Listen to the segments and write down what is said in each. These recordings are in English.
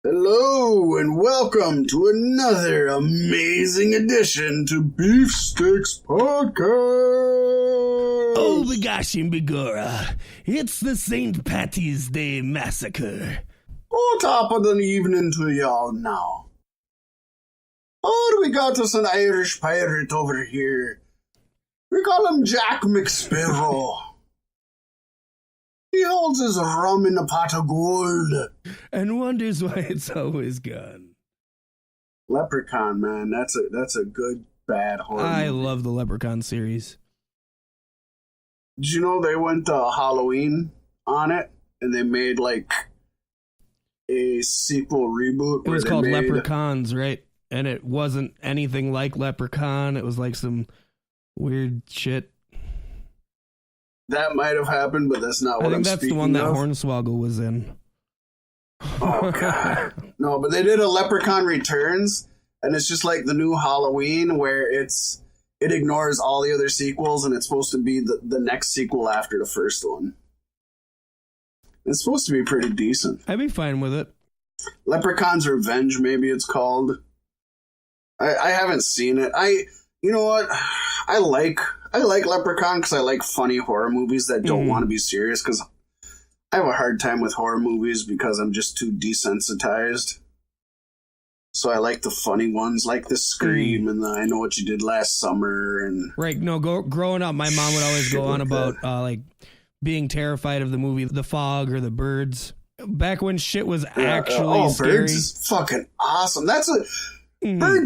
Hello and welcome to another amazing edition to Beefsticks Podcast. Oh, begosh and begorra, it's the St. Patty's Day Massacre. Oh, top of the evening to y'all now. Oh, we got us an Irish pirate over here. We call him Jack McSparrow. He holds his rum in a pot of gold. And wonders why it's always gone. Leprechaun, man, that's a good, bad horror I movie. love the Leprechaun series. Did you know they went Halloween on it? And they made, like, a sequel reboot. It was called Leprechauns, right? And it wasn't anything like Leprechaun. It was like some weird shit. That might have happened, but that's not what I'm speaking of. I think that's the one that Hornswoggle was in. Oh, God. No, but they did a Leprechaun Returns, and it's just like the new Halloween where it ignores all the other sequels, and it's supposed to be the next sequel after the first one. It's supposed to be pretty decent. I'd be fine with it. Leprechaun's Revenge, maybe it's called. I haven't seen it. You know what? I like Leprechaun because I like funny horror movies that don't want to be serious, because I have a hard time with horror movies because I'm just too desensitized. So I like the funny ones, like the Scream and the I Know What You Did Last Summer. And right, no, growing up, my mom would always go on about like being terrified of the movie The Fog or The Birds. Back when shit was actually scary. Birds is fucking awesome. Birds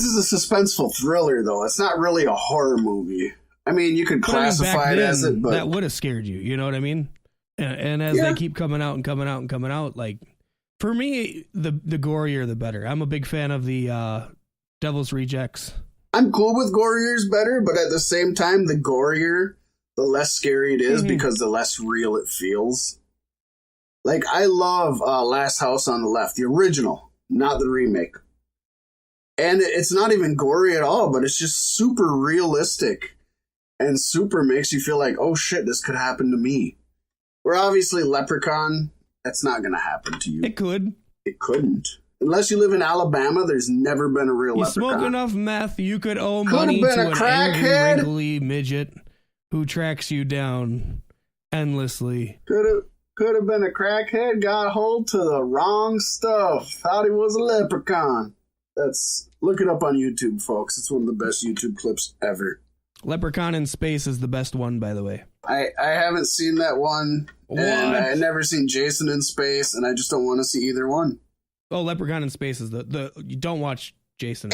is a suspenseful thriller, though. It's not really a horror movie. I mean, you could classify it as it, but that would have scared you. You know what I mean? And as they keep coming out and coming out and coming out, like, for me, the gorier the better. I'm a big fan of the Devil's Rejects. I'm cool with goriers better, but at the same time, the gorier, the less scary it is because the less real it feels. Like, I love Last House on the Left, the original, not the remake. And it's not even gory at all, but it's just super realistic and super makes you feel like, oh shit, this could happen to me. Where obviously Leprechaun, that's not going to happen to you. It could. It couldn't. Unless you live in Alabama, there's never been a real Leprechaun. You smoke enough meth, you could owe money to an angry, wrinkly midget who tracks you down endlessly. Could have been a crackhead, got hold to the wrong stuff. Thought he was a leprechaun. Look it up on YouTube, folks. It's one of the best YouTube clips ever. Leprechaun in Space is the best one, by the way. I haven't seen that one. What? And I've never seen Jason in Space, and I just don't want to see either one. Oh, Leprechaun in Space is you don't watch Jason.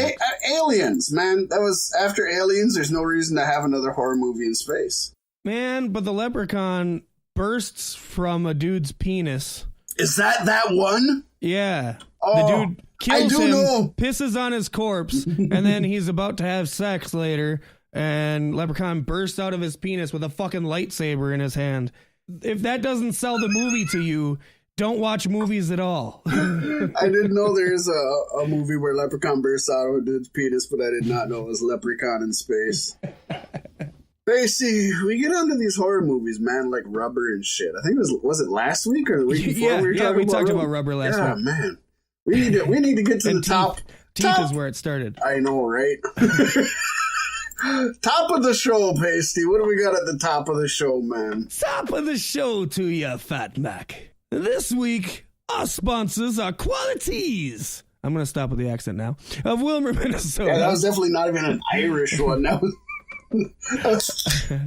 Aliens, man. That was after Aliens. There's no reason to have another horror movie in space. Man, but the Leprechaun bursts from a dude's penis. Is that one? Yeah. Oh, the dude kills him, pisses on his corpse, and then he's about to have sex later, and Leprechaun bursts out of his penis with a fucking lightsaber in his hand. If that doesn't sell the movie to you, don't watch movies at all. I didn't know there's a movie where Leprechaun bursts out of a dude's penis, but I did not know it was Leprechaun in Space. Paystee, we get onto these horror movies, man, like Rubber and shit. I think was it last week or the week before? we talked about Rubber last week. Yeah, man. We need to get to the top. Teeth is where it started. I know, right? Top of the show, Paystee. What do we got at the top of the show, man? Top of the show to you, Fat Mack. This week, our sponsors are QualiTees. I'm going to stop with the accent now. Of Wilmer, Minnesota. Yeah, that was definitely not even an Irish one. That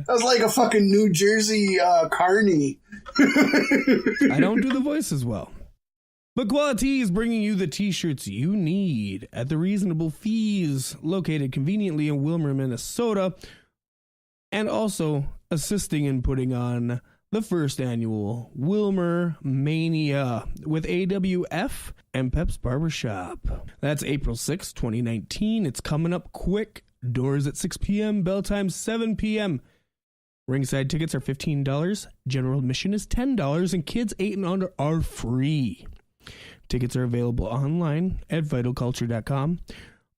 was like a fucking New Jersey carny. I don't do the voices well. But QualiTee is bringing you the t-shirts you need at the reasonable fees, located conveniently in Wilmer, Minnesota, and also assisting in putting on the first annual Wilmer Mania with AWF and Pep's Barbershop. That's April 6, 2019. It's coming up quick. Doors at 6 p.m., bell time 7 p.m. Ringside tickets are $15. General admission is $10, and kids 8 and under are free. Tickets are available online at vitalculture.com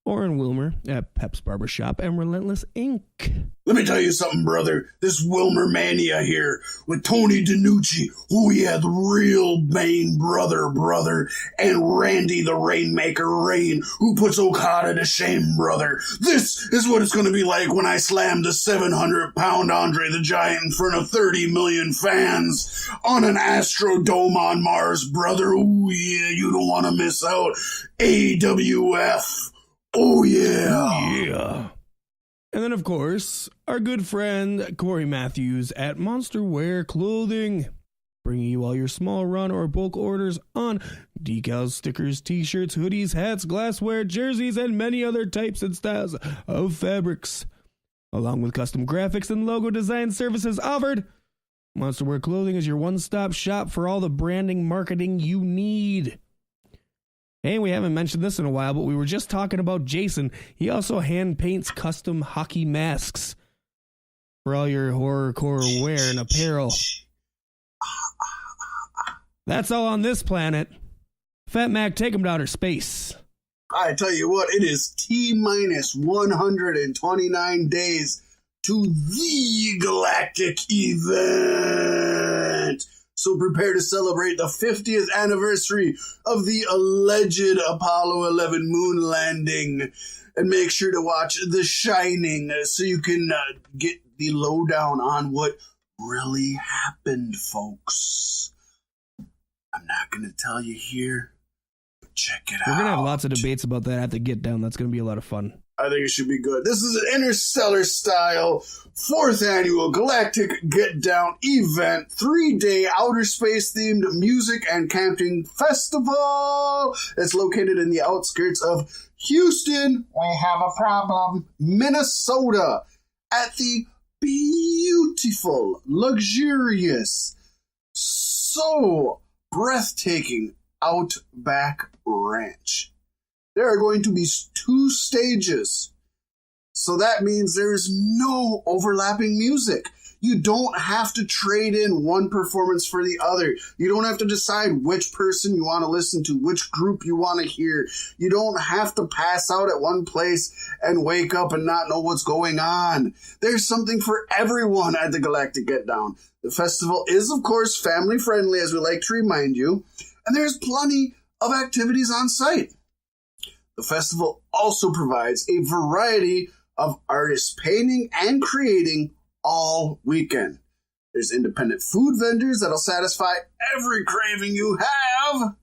or in Wilmer at Pep's Barbershop and Relentless Inc. Let me tell you something, brother. This Wilmer Mania here with Tony DiNucci, oh yeah, the real main brother, and Randy the Rainmaker Rain, who puts Okada to shame, brother. This is what it's going to be like when I slam the 700-pound Andre the Giant in front of 30 million fans on an Astrodome on Mars, brother. Oh yeah, you don't want to miss out. AWF. Oh yeah. Oh, yeah. And then, of course, our good friend Corey Matthews at Monster Wear Clothing, bringing you all your small run or bulk orders on decals, stickers, t-shirts, hoodies, hats, glassware, jerseys, and many other types and styles of fabrics. Along with custom graphics and logo design services offered, Monster Wear Clothing is your one-stop shop for all the branding marketing you need. Hey, we haven't mentioned this in a while, but we were just talking about Jason. He also hand paints custom hockey masks for all your horrorcore wear and apparel. That's all on this planet. Fat Mack, take him to outer space. I tell you what, it is T-minus 129 days to the Galactic event. So prepare to celebrate the 50th anniversary of the alleged Apollo 11 moon landing. And make sure to watch The Shining so you can get the lowdown on what really happened, folks. I'm not going to tell you here, but check it out. We're going to have lots of debates about that at the Get Down. That's going to be a lot of fun. I think it should be good. This is an Interstellar style 4th annual Galactic Get Down event, 3-day outer space themed music and camping festival. It's located in the outskirts of Houston. We have a problem. Minnesota, at the beautiful, luxurious, so breathtaking Outback Ranch. There are going to be 2 stages. So that means there's no overlapping music. You don't have to trade in one performance for the other. You don't have to decide which person you want to listen to, which group you want to hear. You don't have to pass out at one place and wake up and not know what's going on. There's something for everyone at the Galactic Get Down. The festival is, of course, family friendly, as we like to remind you, and there's plenty of activities on site. The festival also provides a variety of artists painting and creating all weekend. There's independent food vendors that'll satisfy every craving you have.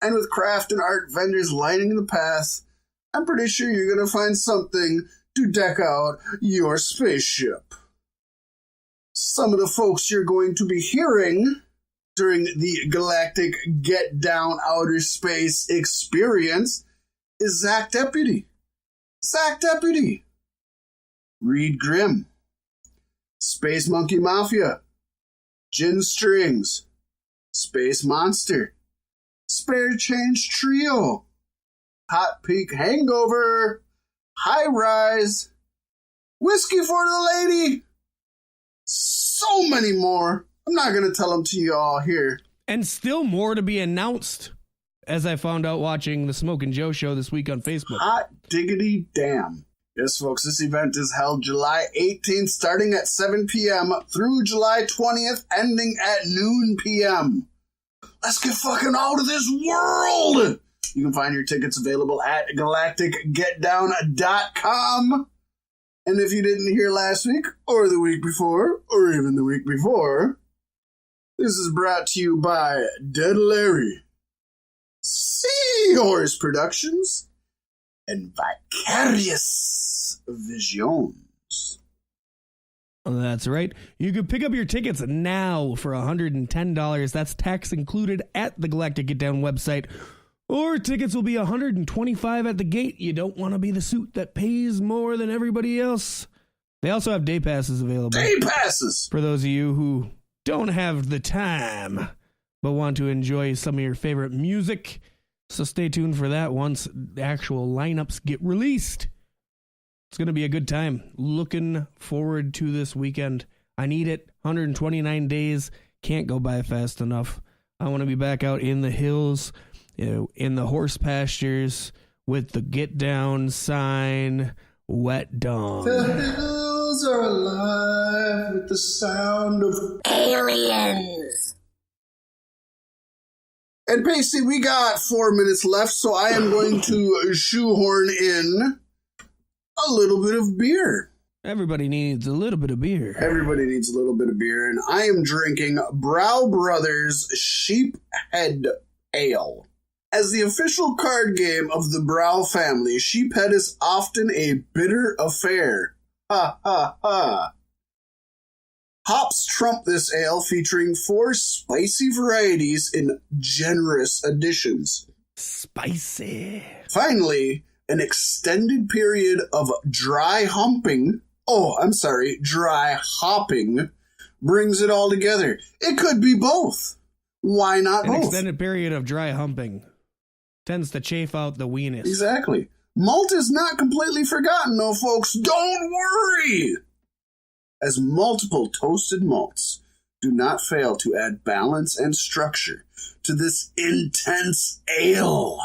And with craft and art vendors lining the path, I'm pretty sure you're going to find something to deck out your spaceship. Some of the folks you're going to be hearing during the Galactic Get Down Outer Space experience is Zach Deputy, Reed Grimm, Space Monkey Mafia, Gin Strings, Space Monster, Spare Change Trio, Hot Peak Hangover, High Rise, Whiskey for the Lady, so many more. I'm not going to tell them to you all here. And still more to be announced, as I found out watching the Smoke and Joe show this week on Facebook. Hot diggity damn. Yes, folks, this event is held July 18th, starting at 7 p.m. through July 20th, ending at noon p.m. Let's get fucking out of this world! You can find your tickets available at galacticgetdown.com. And if you didn't hear last week, or the week before, or even the week before, this is brought to you by Dead Larry, Seahorse Productions, and Vicarious Visions. That's right. You can pick up your tickets now for $110. That's tax included at the Galactic Get Down website. Or tickets will be $125 at the gate. You don't want to be the suit that pays more than everybody else. They also have day passes available. Day passes! For those of you who don't have the time but want to enjoy some of your favorite music. So stay tuned for that once the actual lineups get released. It's going to be a good time. Looking forward to this weekend. I need it. 129 days. Can't go by fast enough. I want to be back out in the hills, in the horse pastures, with the get down sign, wet dong. The hills are alive with the sound of aliens. And Paystee, we got 4 minutes left, so I am going to shoehorn in a little bit of beer. Everybody needs a little bit of beer. Everybody needs a little bit of beer, and I am drinking Brow Brothers Sheephead Ale. As the official card game of the Brow family, Sheephead is often a bitter affair. Ha ha ha. Hops trump this ale, featuring 4 spicy varieties in generous additions. Spicy. Finally, an extended period of dry hopping brings it all together. It could be both. Why not both? An extended period of dry humping tends to chafe out the weenus. Exactly. Malt is not completely forgotten, though, folks. Don't worry! As multiple toasted malts do not fail to add balance and structure to this intense ale.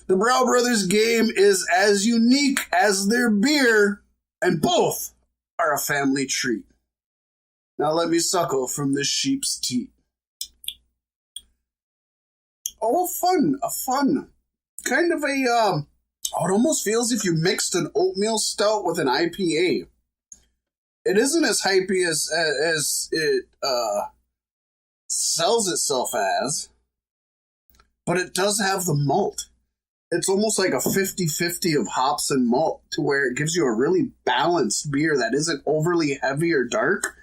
The Brow Brothers game is as unique as their beer, and both are a family treat. Now let me suckle from this sheep's teat. Oh, a fun. Kind of it almost feels if you mixed an oatmeal stout with an IPA. It isn't as hypey as it sells itself as, but it does have the malt. It's almost like a 50-50 of hops and malt, to where it gives you a really balanced beer that isn't overly heavy or dark,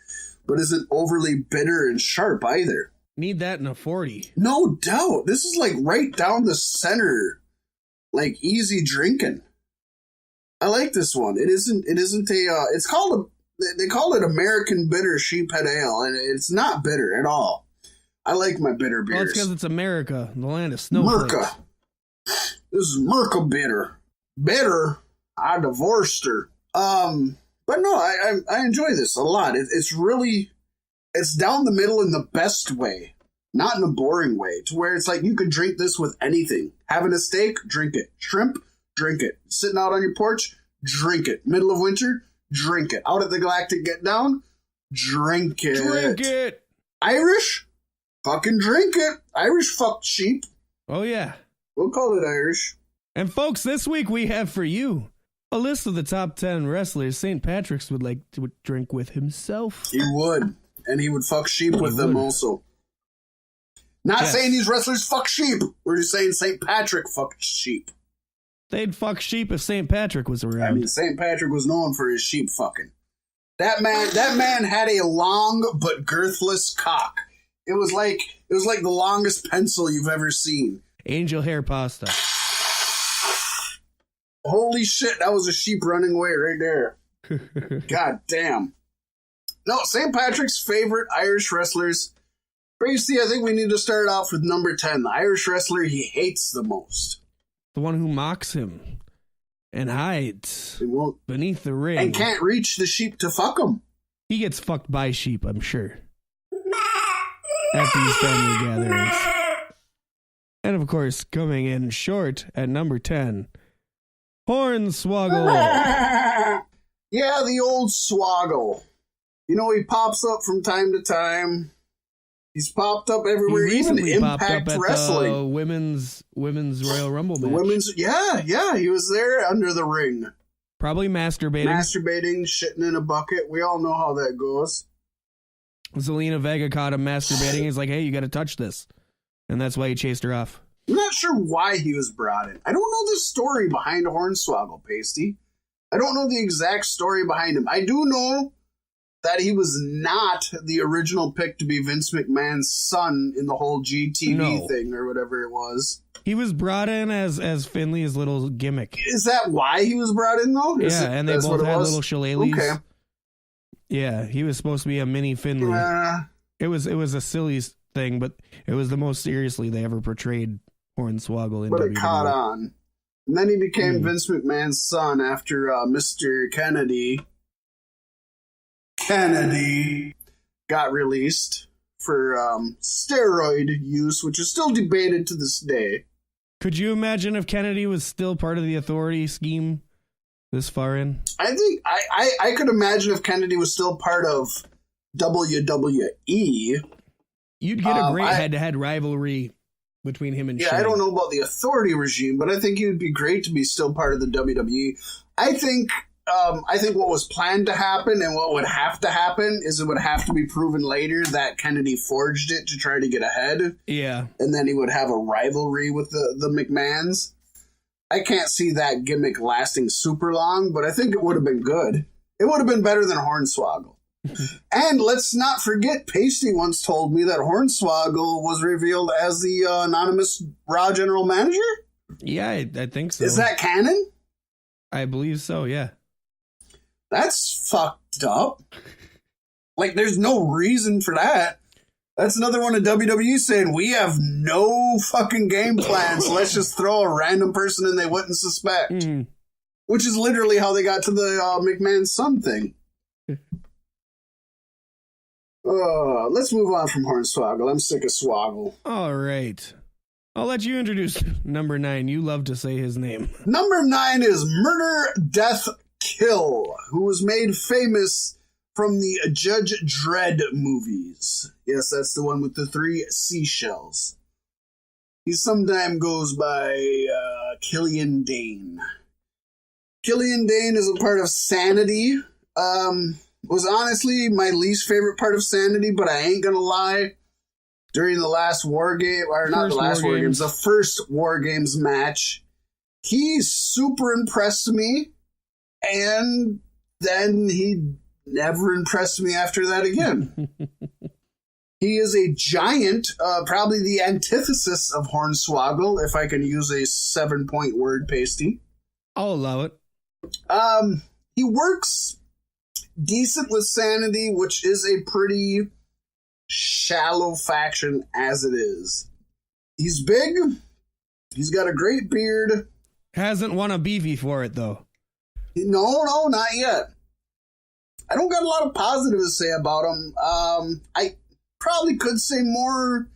but isn't overly bitter and sharp either. Need that in a 40. No doubt. This is like right down the center, like easy drinking. I like this one. It isn't it's called they call it American Bitter Sheephead Ale, and it's not bitter at all. I like my bitter beers. Well, it's because it's America, the land of snowflakes. Merca. This is Merca bitter. Bitter. I divorced her. But no, I enjoy this a lot. It's down the middle in the best way, not in a boring way, to where it's like you could drink this with anything. Having a steak, drink it. Shrimp, drink it. Sitting out on your porch, drink it. Middle of winter, drink it. Out at the Galactic Get Down, drink it. Drink it. Irish, fucking drink it. Irish fucked sheep. Oh, yeah. We'll call it Irish. And folks, this week we have for you a list of the top 10 wrestlers St. Patrick's would like to drink with himself. He would. And he would fuck sheep with them also. Not saying these wrestlers fuck sheep. We're just saying St. Patrick fucked sheep. They'd fuck sheep if St. Patrick was around. I mean, St. Patrick was known for his sheep fucking. That man had a long but girthless cock. It was like the longest pencil you've ever seen. Angel hair pasta. Holy shit, that was a sheep running away right there. God damn. No, St. Patrick's favorite Irish wrestlers. Paystee, I think we need to start off with number 10, the Irish wrestler he hates the most. The one who mocks him and hides beneath the ring. And can't reach the sheep to fuck him. He gets fucked by sheep, I'm sure. At these family gatherings. And of course, coming in short at number 10, Hornswoggle. Yeah, the old Swoggle. You know, he pops up from time to time. He's popped up everywhere, even Impact Wrestling. The women's Royal Rumble match. Yeah, he was there under the ring. Probably masturbating, shitting in a bucket. We all know how that goes. Zelina Vega caught him masturbating. He's like, hey, you got to touch this. And that's why he chased her off. I'm not sure why he was brought in. I don't know the story behind Hornswoggle, Paystee. I don't know the exact story behind him. I do know that he was not the original pick to be Vince McMahon's son in the whole GTV thing or whatever it was. He was brought in as Finley's little gimmick. Is that why he was brought in, though? And they both had little shillelaghs. Okay. Yeah, he was supposed to be a mini Finley. It was a silly thing, but it was the most seriously they ever portrayed Hornswoggle in WWE. But it caught on. And then he became Vince McMahon's son after Mr. Kennedy got released for steroid use, which is still debated to this day. Could you imagine if Kennedy was still part of the Authority scheme this far in? I think I could imagine if Kennedy was still part of WWE. You'd get a great head-to-head rivalry between him and Shane. I don't know about the Authority regime, but I think it would be great to be still part of the WWE. I think what was planned to happen and what would have to happen is it would have to be proven later that Kennedy forged it to try to get ahead. Yeah. And then he would have a rivalry with the McMahons. I can't see that gimmick lasting super long, but I think it would have been good. It would have been better than Hornswoggle. And let's not forget, Paystee once told me that Hornswoggle was revealed as the anonymous Raw general manager? Yeah, I think so. Is that canon? I believe so, yeah. That's fucked up. Like, there's no reason for that. That's another one of WWE saying, we have no fucking game plan, so let's just throw a random person in they wouldn't suspect. Mm-hmm. Which is literally how they got to the McMahon's son thing. Let's move on from Hornswoggle. I'm sick of Swoggle. All right. I'll let you introduce number 9. You love to say his name. Number 9 is Murder, Death, Kill, who was made famous from the Judge Dredd movies. Yes, that's the one with the 3 seashells. He sometimes goes by Killian Dane. Killian Dane is a part of Sanity. Was honestly my least favorite part of Sanity, but I ain't gonna lie. During the last War Game, or not the last War Games, the first War Games match, he super impressed me, and then he never impressed me after that again. He is a giant, probably the antithesis of Hornswoggle, if I can use a 7-point word, Paystee. I'll allow it. He works decent with Sanity, which is a pretty shallow faction as it is. He's big. He's got a great beard. Hasn't won a beefy for it, though. No, not yet. I don't got a lot of positive to say about him. I probably could say more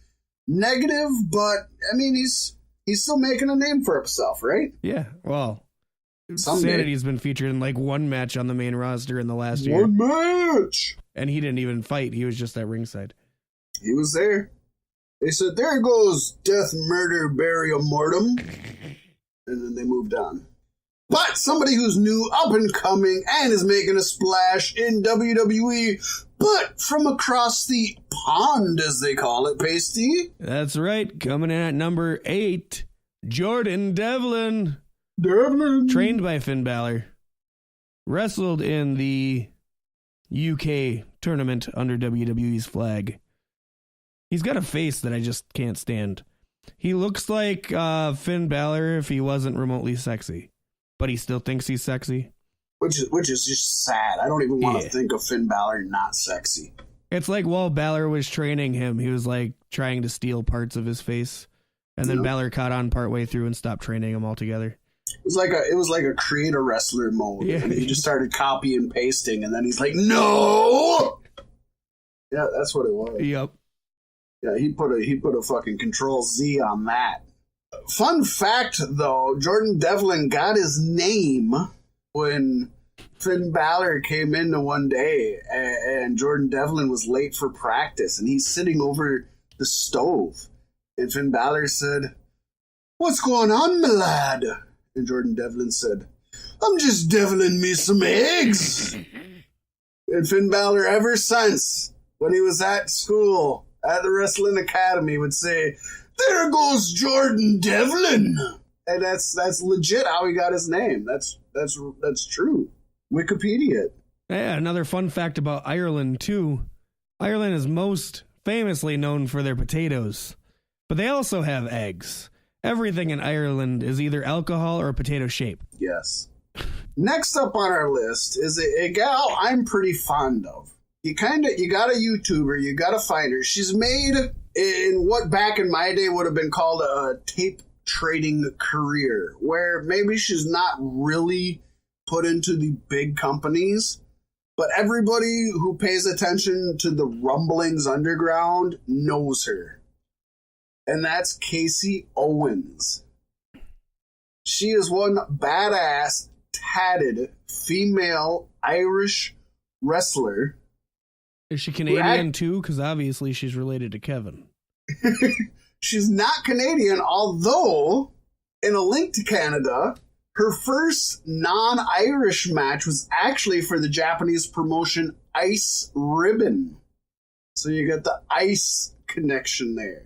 negative, but I mean, he's still making a name for himself, right? Yeah, well, someday. Sanity's been featured in like one match on the main roster in the last year. One match! And he didn't even fight. He was just at ringside. He was there. They said, there goes Death, Murder, Burial, Mortem. And then they moved on. But somebody who's new, up and coming, and is making a splash in WWE, but from across the pond, as they call it, Paystee. That's right. Coming in at number 8, Jordan Devlin. Trained by Finn Balor. Wrestled in the UK tournament under WWE's flag. He's got a face that I just can't stand. He looks like Finn Balor if he wasn't remotely sexy. But he still thinks he's sexy. Which is just sad. I don't even want to think of Finn Balor not sexy. It's like while Balor was training him, he was like trying to steal parts of his face. And then Balor caught on partway through and stopped training him altogether. It was like a create a wrestler mode. Yeah. And he just started copy and pasting, and then he's like, no! Yeah, that's what it was. Yep. Yeah, he put a fucking Control Z on that. Fun fact, though, Jordan Devlin got his name when Finn Balor came in one day, and Jordan Devlin was late for practice, and he's sitting over the stove. And Finn Balor said, "What's going on, my lad?" And Jordan Devlin said, "I'm just deviling me some eggs." And Finn Balor, ever since, when he was at school, at the Wrestling Academy, would say, "There goes Jordan Devlin." And that's legit how he got his name. That's true. Wikipedia. Yeah, another fun fact about Ireland, too. Ireland is most famously known for their potatoes, but they also have eggs. Everything in Ireland is either alcohol or potato shape. Yes. Next up on our list is a gal I'm pretty fond of. You got a YouTuber, you got to find her. She's made in what back in my day would have been called a tape trading career, where maybe she's not really put into the big companies, but everybody who pays attention to the rumblings underground knows her. And that's Casey Owens. she is one badass, tatted, female Irish wrestler. Is she Canadian too? Because obviously she's related to Kevin. She's not Canadian, although in A Link to Canada, her first non-Irish match was actually for the Japanese promotion Ice Ribbon. So you got the ice connection there.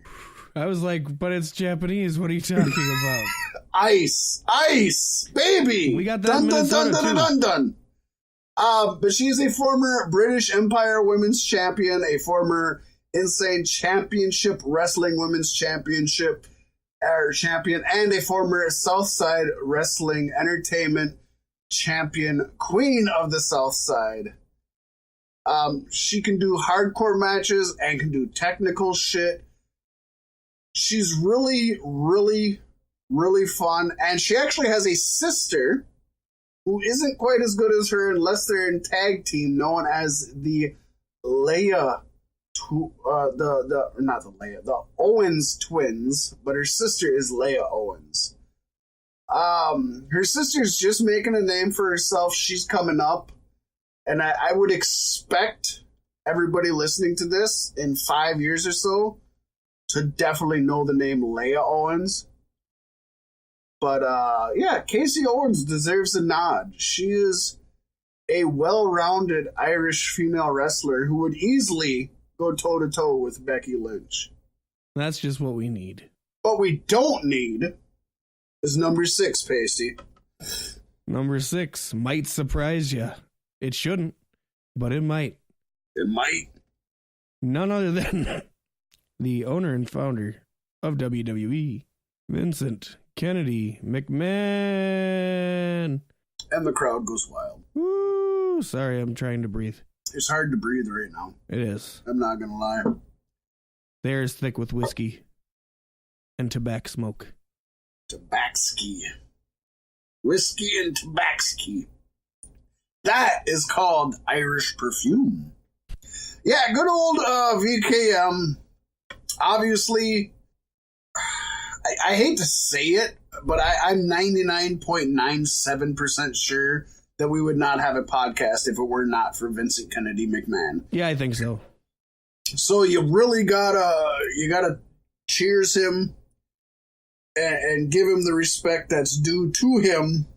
I was like, but it's Japanese. What are you talking about? Ice, baby. We got that dun, in dun, Minnesota dun, dun, dun, dun, dun. But she's a former British Empire Women's Champion, a former Insane Championship Wrestling Women's Championship champion, and a former Southside Wrestling Entertainment Champion, Queen of the Southside. She can do hardcore matches and can do technical shit. She's really, really, really fun. And she actually has a sister who isn't quite as good as her unless they're in tag team, known as the the Owens twins, but her sister is Leah Owens. Her sister's just making a name for herself. She's coming up. And I would expect everybody listening to this in 5 years or so to definitely know the name Leah Owens. But yeah, Casey Owens deserves a nod. She is a well-rounded Irish female wrestler who would easily go toe-to-toe with Becky Lynch. That's just what we need. What we don't need is number 6, Paystee. Number 6 might surprise you. It shouldn't, but it might. It might. None other than the owner and founder of WWE, Vincent Kennedy McMahon. And the crowd goes wild. Woo! Sorry, I'm trying to breathe. It's hard to breathe right now. It is. I'm not going to lie. The air is thick with whiskey and tobacco smoke. Tabaxi. Whiskey and tabaxi. That is called Irish perfume. Yeah, good old VKM. Obviously, I hate to say it, but I'm 99.97% sure that we would not have a podcast if it were not for Vincent Kennedy McMahon. Yeah, I think so. So you really gotta cheers him and give him the respect that's due to him.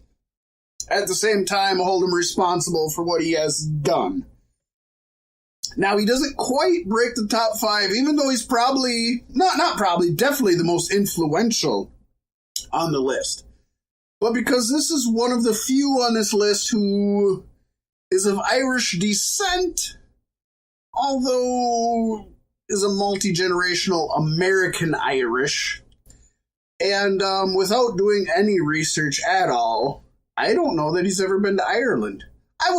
At the same time, hold him responsible for what he has done. Now, he doesn't quite break the top 5, even though he's probably, definitely the most influential on the list. But because this is one of the few on this list who is of Irish descent, although is a multi-generational American Irish, and without doing any research at all, I don't know that he's ever been to Ireland. I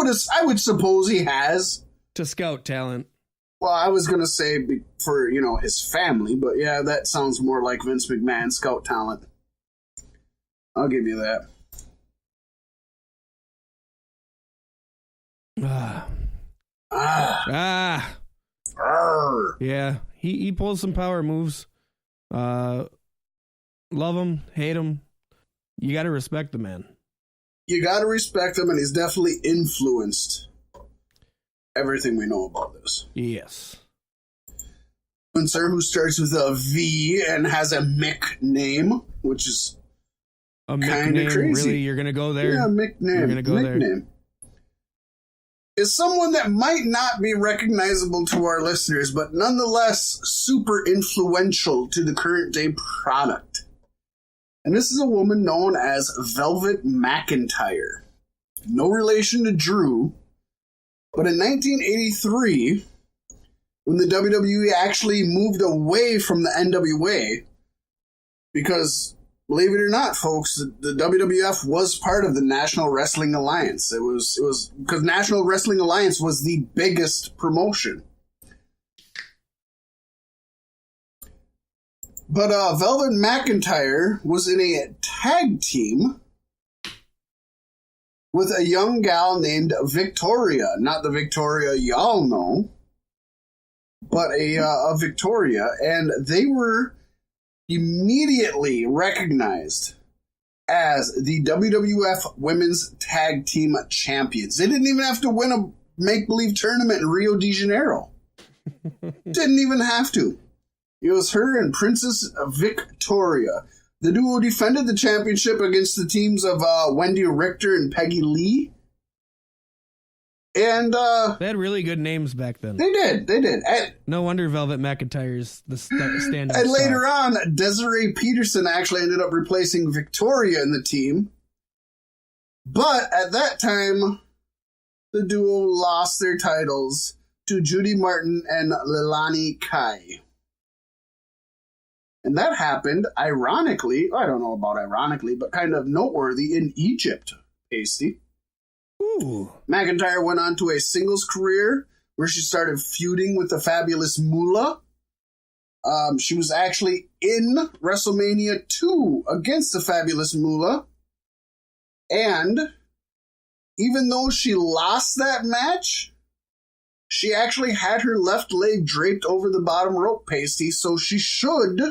would suppose he has. To scout talent. Well, I was going to say for, his family, but yeah, that sounds more like Vince McMahon, scout talent. I'll give you that. Yeah, he pulls some power moves. Love him, hate him. You got to respect the man. You got to respect him, and he's definitely influenced everything we know about this. Yes. Sir, who starts with a V and has a Mick name, which is kind of crazy. Really, you're gonna go there? Yeah, Mick name. You're gonna go Mick there. Name. Is someone that might not be recognizable to our listeners, but nonetheless super influential to the current day product. And this is a woman known as Velvet McIntyre. No relation to Drew, but in 1983, when the WWE actually moved away from the NWA, because, believe it or not, folks, the WWF was part of the National Wrestling Alliance. It was because National Wrestling Alliance was the biggest promotion. But Velvet McIntyre was in a tag team with a young gal named Victoria. Not the Victoria y'all know, but a Victoria. And they were immediately recognized as the WWF Women's Tag Team Champions. They didn't even have to win a make-believe tournament in Rio de Janeiro. Didn't even have to. It was her and Princess Victoria. The duo defended the championship against the teams of Wendy Richter and Peggy Lee. And they had really good names back then. They did. And, no wonder Velvet McIntyre's the standard. And later on, Desiree Peterson actually ended up replacing Victoria in the team. But at that time, the duo lost their titles to Judy Martin and Leilani Kai. And that happened, ironically, I don't know about ironically, but kind of noteworthy in Egypt, Paystee. Ooh. McIntyre went on to a singles career where she started feuding with the Fabulous Moolah. She was actually in WrestleMania 2 against the Fabulous Moolah. And even though she lost that match, she actually had her left leg draped over the bottom rope, Paystee, so she should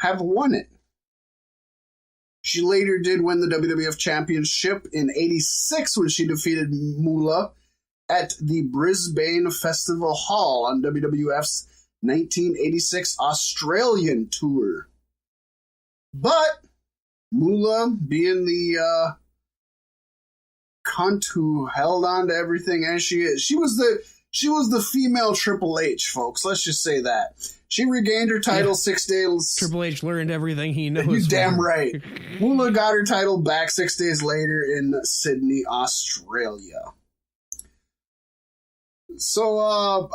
have won it. She later did win the WWF Championship in '86 when she defeated Moolah at the Brisbane Festival Hall on WWF's 1986 Australian tour. But Moolah, being the cunt who held on to everything as she is, she was the female Triple H, folks. Let's just say that. She regained her title 6 days. Triple H learned everything he knows. You're damn right. Moolah got her title back 6 days later in Sydney, Australia. So,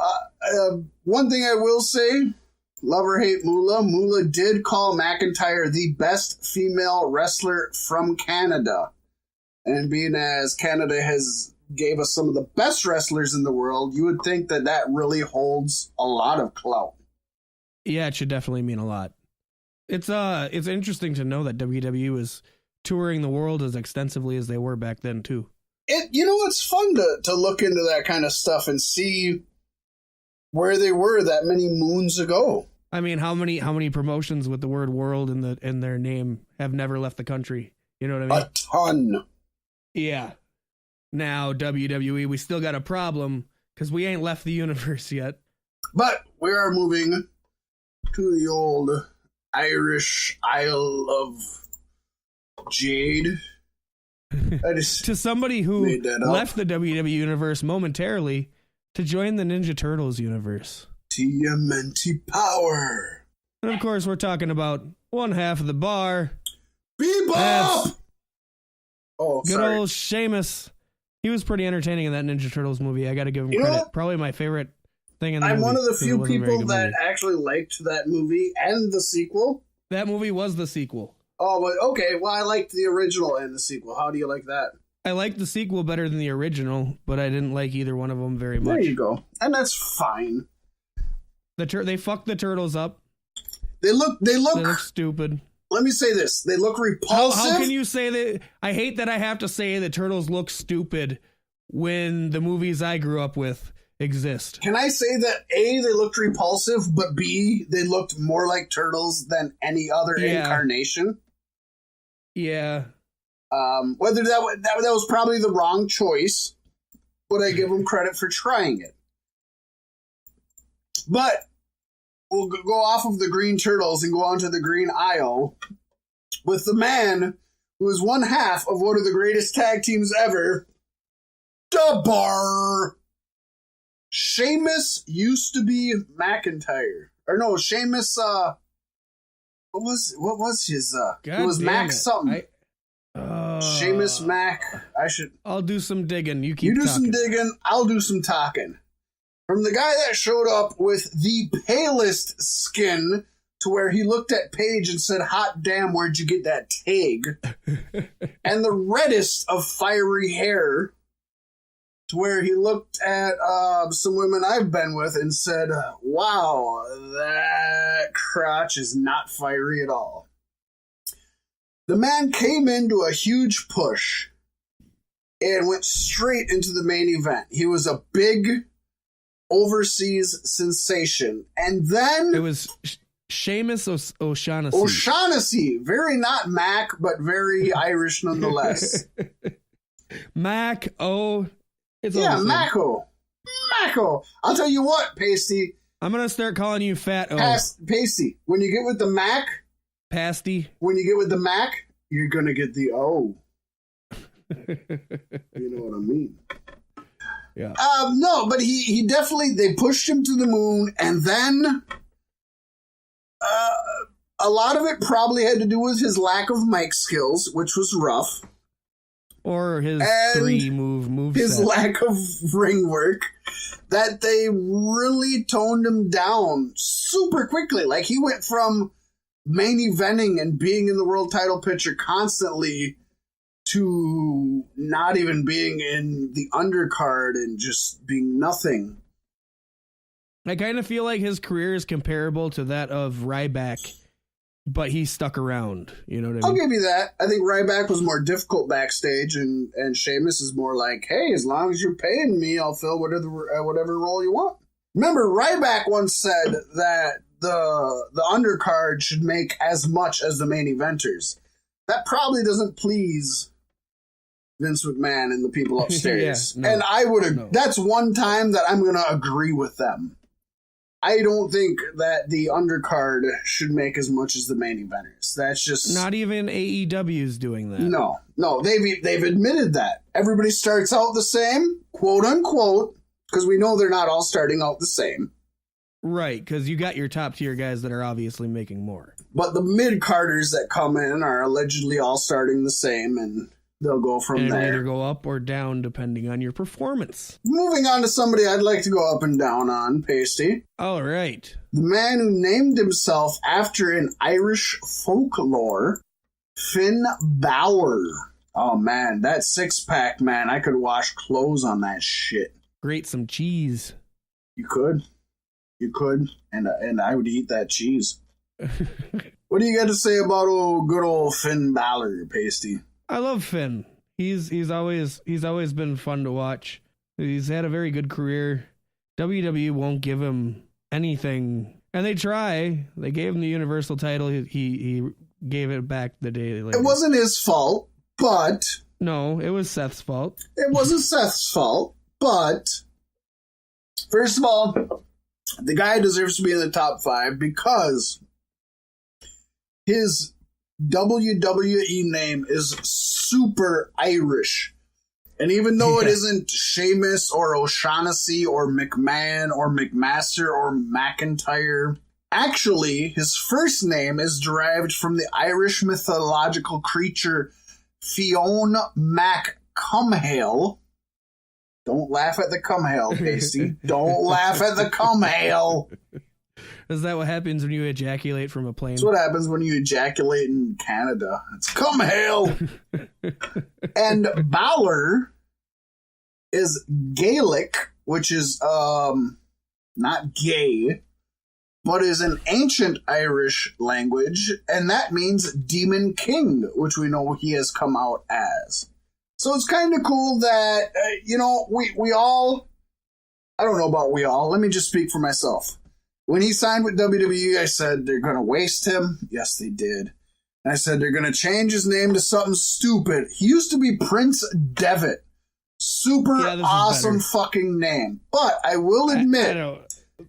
one thing I will say, love or hate Moolah, Moolah did call McIntyre the best female wrestler from Canada. And being as Canada gave us some of the best wrestlers in the world, you would think that that really holds a lot of clout. Yeah, it should definitely mean a lot. It's interesting to know that WWE is touring the world as extensively as they were back then too. It's fun to look into that kind of stuff and see where they were that many moons ago. I mean, how many promotions with the word world in their name have never left the country? You know what I mean? A ton. Yeah. Now, WWE, we still got a problem because we ain't left the universe yet. But we are moving to the old Irish Isle of Jade. To somebody who left the WWE universe momentarily to join the Ninja Turtles universe. TMNT power. And of course, we're talking about one half of the bar. Bebop! Good old Sheamus. He was pretty entertaining in that Ninja Turtles movie. I got to give him credit. Probably my favorite thing in the movie. I'm one of the few people that actually liked that movie and the sequel. That movie was the sequel. Oh, but okay. Well, I liked the original and the sequel. How do you like that? I liked the sequel better than the original, but I didn't like either one of them very much. There you go. And that's fine. They fucked the turtles up. They look stupid. Let me say this. They look repulsive. How can you say that? I hate that I have to say the turtles look stupid when the movies I grew up with exist. Can I say that A, they looked repulsive, but B, they looked more like turtles than any other incarnation? Yeah. Whether that was probably the wrong choice, but I give them credit for trying it. But we'll go off of the Green Turtles and go on to the Green Isle with the man who is one half of one of the greatest tag teams ever, The Bar. Sheamus used to be McIntyre. Or no, Sheamus, what was his, it was Mac something. Sheamus Mac. I'll do some digging. You do talking. Some digging. I'll do some talking. From the guy that showed up with the palest skin to where he looked at Paige and said, "Hot damn, where'd you get that tag?" And the reddest of fiery hair to where he looked at some women I've been with and said, "Wow, that crotch is not fiery at all." The man came into a huge push and went straight into the main event. He was a big overseas sensation. And then Seamus O'Shaughnessy. O'Shaughnessy. Very not Mac, but very Irish nonetheless. Mac O. Macco. Macco. I'll tell you what, Paystee. I'm going to start calling you Fat O. Paystee. When you get with the Mac. Pasty. When you get with the Mac, you're going to get the O. You know what I mean? Yeah. No, but he definitely, they pushed him to the moon, and then a lot of it probably had to do with his lack of mic skills, which was rough. Or his move his set. lack of ring work, that they really toned him down super quickly. Like, he went from main eventing and being in the world title picture constantly to not even being in the undercard and just being nothing. I kind of feel like his career is comparable to that of Ryback, but he stuck around. You know what I mean? I'll give you that. I think Ryback was more difficult backstage, and Sheamus is more like, hey, as long as you're paying me, I'll fill whatever role you want. Remember, Ryback once said that the undercard should make as much as the main eventers. That probably doesn't please Vince McMahon and the people upstairs. Yeah, no, and that's one time that I'm going to agree with them. I don't think that the undercard should make as much as the main eventers. That's just not even AEW is doing that. No, they've admitted that. Everybody starts out the same, quote unquote, because we know they're not all starting out the same. Right, because you got your top tier guys that are obviously making more. But the mid-carders that come in are allegedly all starting the same, and they'll go from there. Either go up or down depending on your performance. Moving on to somebody I'd like to go up and down on, Paystee. All right. The man who named himself after an Irish folklore, Finn Balor. Oh, man, that six-pack, man, I could wash clothes on that shit. Grate some cheese. You could, and I would eat that cheese. What do you got to say about good old Finn Balor, Paystee? I love Finn. He's always been fun to watch. He's had a very good career. WWE won't give him anything, and they try. They gave him the Universal title. He gave it back the day later. It wasn't his fault, but no, it was Seth's fault. It wasn't Seth's fault, but first of all, the guy deserves to be in the top 5 because his WWE name is super Irish. And even though it isn't Sheamus or O'Shaughnessy or McMahon or McMaster or McIntyre, actually, his first name is derived from the Irish mythological creature Fionn Mac Cumhale. Don't laugh at the Cumhale, Paystee. Don't laugh at the Cumhale. Is that what happens when you ejaculate from a plane? That's what happens when you ejaculate in Canada. It's Cumhale. And Balor is Gaelic, which is not gay, but is an ancient Irish language, and that means Demon King, which we know he has come out as. So it's kind of cool that, we all, I don't know about we all, let me just speak for myself. When he signed with WWE, I said, they're going to waste him. Yes, they did. And I said, they're going to change his name to something stupid. He used to be Prince Devitt. Super awesome fucking name. But I will admit, I know.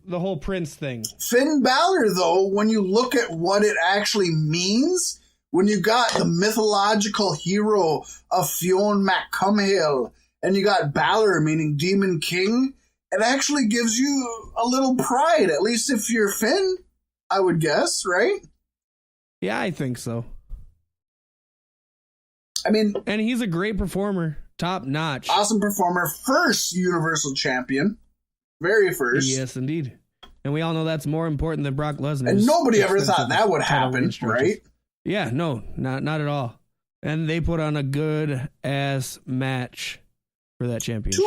The whole Prince thing. Finn Balor, though, when you look at what it actually means, when you got the mythological hero of Fionn Mac Cumhale, and you got Balor, meaning Demon King, it actually gives you a little pride, at least if you're Finn, I would guess, right? Yeah, I think so. I mean... And he's a great performer. Top notch. Awesome performer. First Universal Champion. Very first. Yes, indeed. And we all know that's more important than Brock Lesnar. And nobody ever thought that would happen, right? Yeah, no, not at all. And they put on a good ass match for that championship.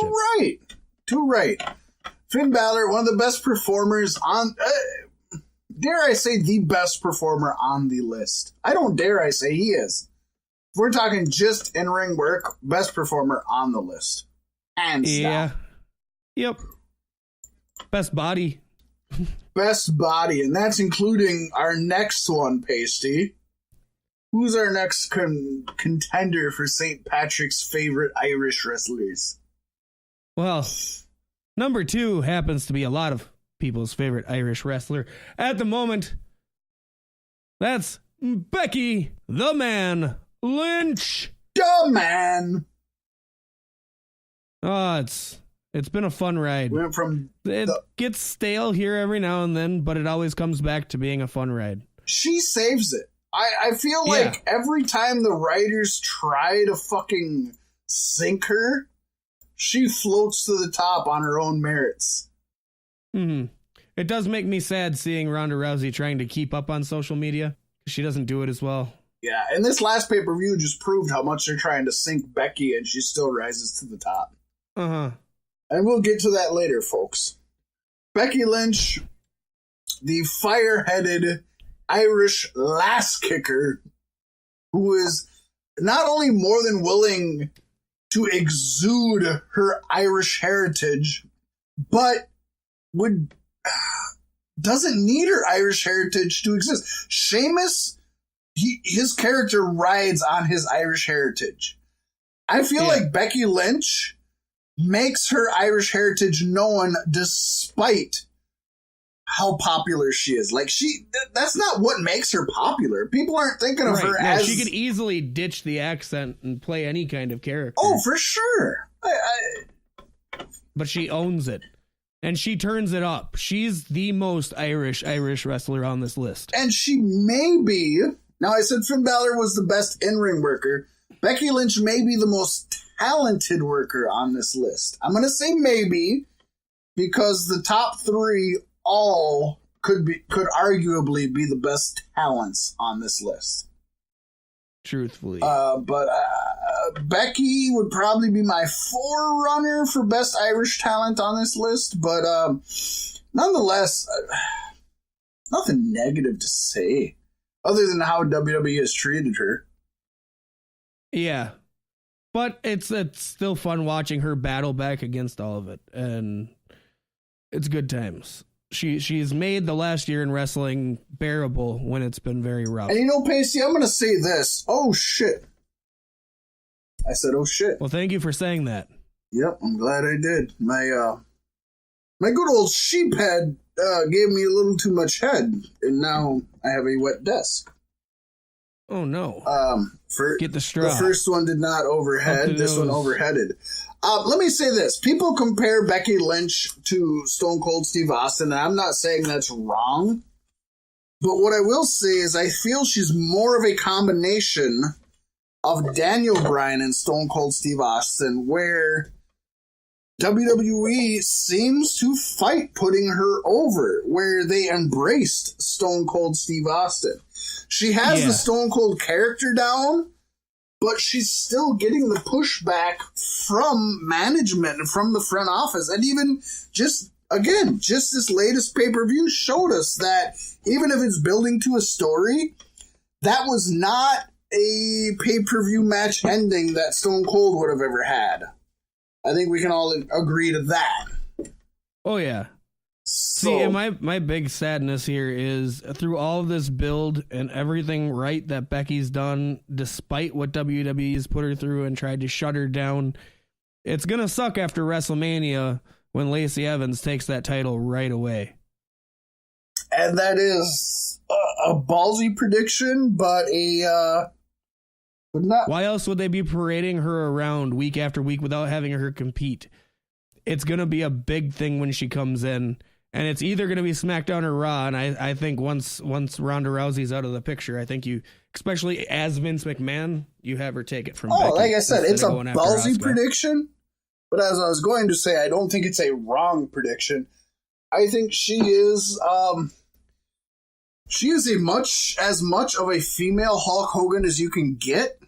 Too right. Finn Balor, one of the best performers on, dare I say, the best performer on the list. I don't dare I say he is. If we're talking just in-ring work, best performer on the list. Hands down. Yep. Best body. best body, and that's including our next one, Paystee. Who's our next contender for St. Patrick's favorite Irish wrestlers? Well, number 2 happens to be a lot of people's favorite Irish wrestler at the moment. That's Becky the Man Lynch. The Man. Oh, it's been a fun ride. Went from it gets stale here every now and then, but it always comes back to being a fun ride. She saves it. I feel like every time the writers try to fucking sink her, she floats to the top on her own merits. Mm-hmm. It does make me sad seeing Ronda Rousey trying to keep up on social media. She doesn't do it as well. Yeah, and this last pay-per-view just proved how much they're trying to sink Becky, and she still rises to the top. Uh-huh. And we'll get to that later, folks. Becky Lynch, the fire-headed Irish lass kicker, who is not only more than willing to exude her Irish heritage, but doesn't need her Irish heritage to exist. Sheamus, his character rides on his Irish heritage. I feel like Becky Lynch makes her Irish heritage known despite how popular she is. Like, that's not what makes her popular. People aren't thinking of her as... She could easily ditch the accent and play any kind of character. Oh, for sure. But she owns it. And she turns it up. She's the most Irish wrestler on this list. And she may be... Now, I said Finn Balor was the best in-ring worker. Becky Lynch may be the most talented worker on this list. I'm going to say maybe, because the top 3 all could arguably be the best talents on this list. Truthfully. But Becky would probably be my forerunner for best Irish talent on this list. But nonetheless, nothing negative to say other than how WWE has treated her. Yeah. But it's still fun watching her battle back against all of it. And it's good times. She's made the last year in wrestling bearable when it's been very rough. And you know, Paystee, I'm going to say this. Oh, shit. I said, oh, shit. Well, thank you for saying that. Yep, I'm glad I did. My good old sheep head gave me a little too much head, and now I have a wet desk. Oh, no. Get the straw. The first one did not overhead. This one overheaded. Let me say this. People compare Becky Lynch to Stone Cold Steve Austin, and I'm not saying that's wrong. But what I will say is I feel she's more of a combination of Daniel Bryan and Stone Cold Steve Austin, where WWE seems to fight putting her over, where they embraced Stone Cold Steve Austin. She has the Stone Cold character down, but she's still getting the pushback from management and from the front office. And even just this latest pay-per-view showed us that even if it's building to a story, that was not a pay-per-view match ending that Stone Cold would have ever had. I think we can all agree to that. Oh, yeah. So, see, and my big sadness here is through all of this build and everything right that Becky's done, despite what WWE's put her through and tried to shut her down, it's going to suck after WrestleMania when Lacey Evans takes that title right away. And that is a ballsy prediction, but not. Why else would they be parading her around week after week without having her compete? It's going to be a big thing when she comes in, and it's either going to be SmackDown or Raw. And I think once Ronda Rousey's out of the picture, I think you, especially as Vince McMahon, you have her take it from Becky. Like I said, it's a ballsy prediction. But as I was going to say, I don't think it's a wrong prediction. I think she is as much of a female Hulk Hogan as you can get.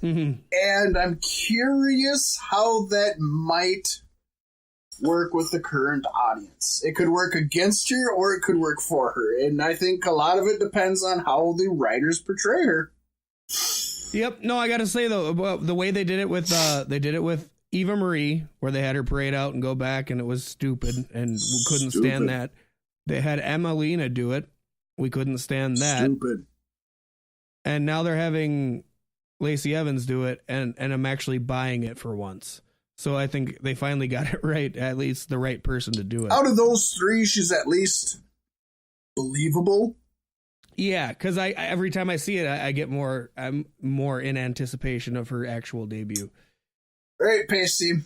Mm-hmm. And I'm curious how that might work with the current audience. It could work against her or it could work for her. And I think a lot of it depends on how the writers portray her. Yep. No, I got to say, though, the way they did it with Eva Marie, where they had her parade out and go back, and it was stupid and couldn't stand that. They had Emelina do it. We couldn't stand that. Stupid. And now they're having Lacey Evans do it, and I'm actually buying it for once. So I think they finally got it right, at least the right person to do it. Out of those three, she's at least believable. Yeah, because I every time I see it, I'm more in anticipation of her actual debut. All right, Paystee.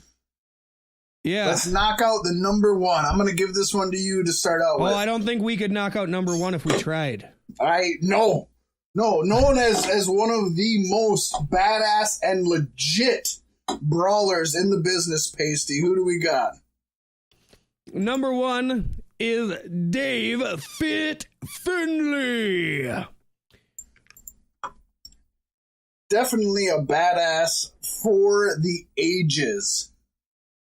Yeah. Let's knock out the number one. I'm going to give this one to you to start out with. Well, I don't think we could knock out number one if we tried. No, known as one of the most badass and legit brawlers in the business, Paystee. Who do we got? Number one is Dave Fit Finlay. Definitely a badass for the ages.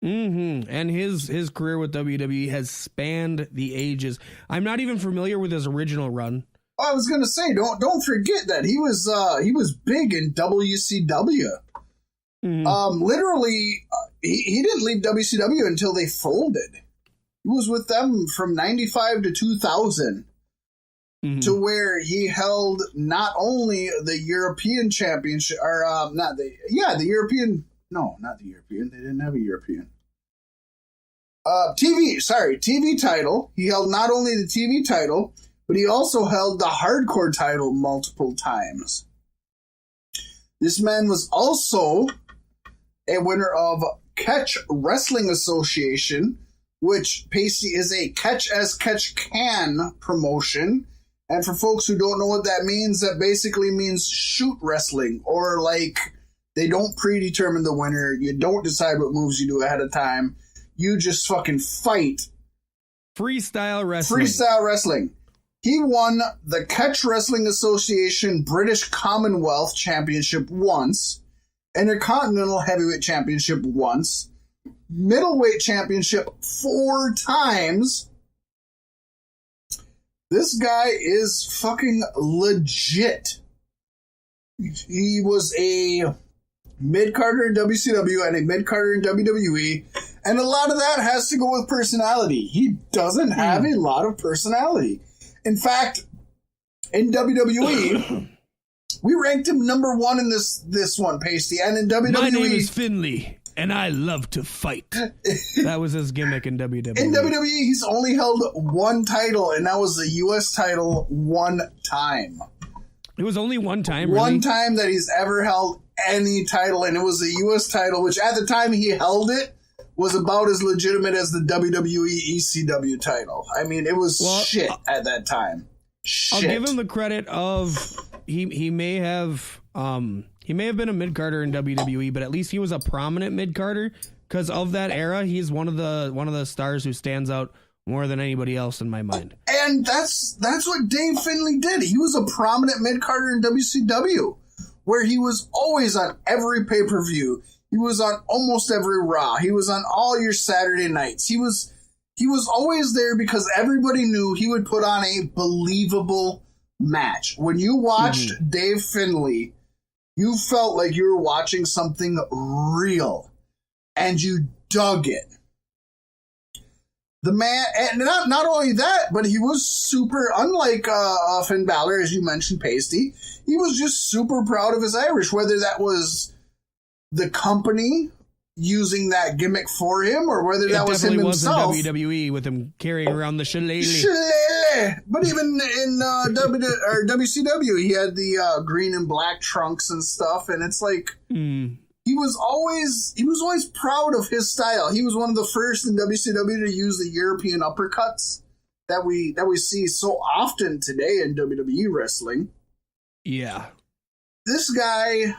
Mm-hmm. And his career with WWE has spanned the ages. I'm not even familiar with his original run. I was gonna say, don't forget that he was big in WCW. Mm-hmm. Literally, he didn't leave WCW until they folded. He was with them from 95 to 2000, to where he held not only the European Championship, or the European. No, not the European. They didn't have a European. TV title. He held not only the TV title, but he also held the hardcore title multiple times. This man was also a winner of Catch Wrestling Association, which, Paystee, is a catch as catch can promotion. And for folks who don't know what that means, that basically means shoot wrestling, or like they don't predetermine the winner. You don't decide what moves you do ahead of time. You just fucking fight. Freestyle wrestling. Freestyle wrestling. He won the Catch Wrestling Association British Commonwealth Championship once, Intercontinental Heavyweight Championship once, Middleweight Championship 4 times. This guy is fucking legit. He was a mid-carder in WCW and a mid-carder in WWE, and a lot of that has to go with personality. He doesn't have a lot of personality. In fact, in WWE, we ranked him number one in this one, Paystee, and in WWE... My name is Finlay, and I love to fight. That was his gimmick in WWE. In WWE, he's only held one title, and that was the U.S. title one time. It was only one time, really? One time that he's ever held any title, and it was the U.S. title, which at the time he held it was about as legitimate as the WWE ECW title. I mean, it was shit at that time. Shit. I'll give him the credit of he may have been a mid-carder in WWE, but at least he was a prominent mid-carder, because of that era. He's one of the stars who stands out more than anybody else in my mind. And that's what Dave Finlay did. He was a prominent mid-carder in WCW, where he was always on every pay-per-view. He was on almost every Raw. He was on all your Saturday nights. He was always there because everybody knew he would put on a believable match. When you watched Dave Finlay, you felt like you were watching something real, and you dug it. The man, and not only that, but he was super, unlike Finn Balor, as you mentioned, Paystee, he was just super proud of his Irish, whether that was the company using that gimmick for him, or whether that was him himself. It definitely was in WWE with him carrying around the shillelagh. But even in WCW, he had the green and black trunks and stuff, and it's like he was always proud of his style. He was one of the first in WCW to use the European uppercuts that we see so often today in WWE wrestling. Yeah, this guy.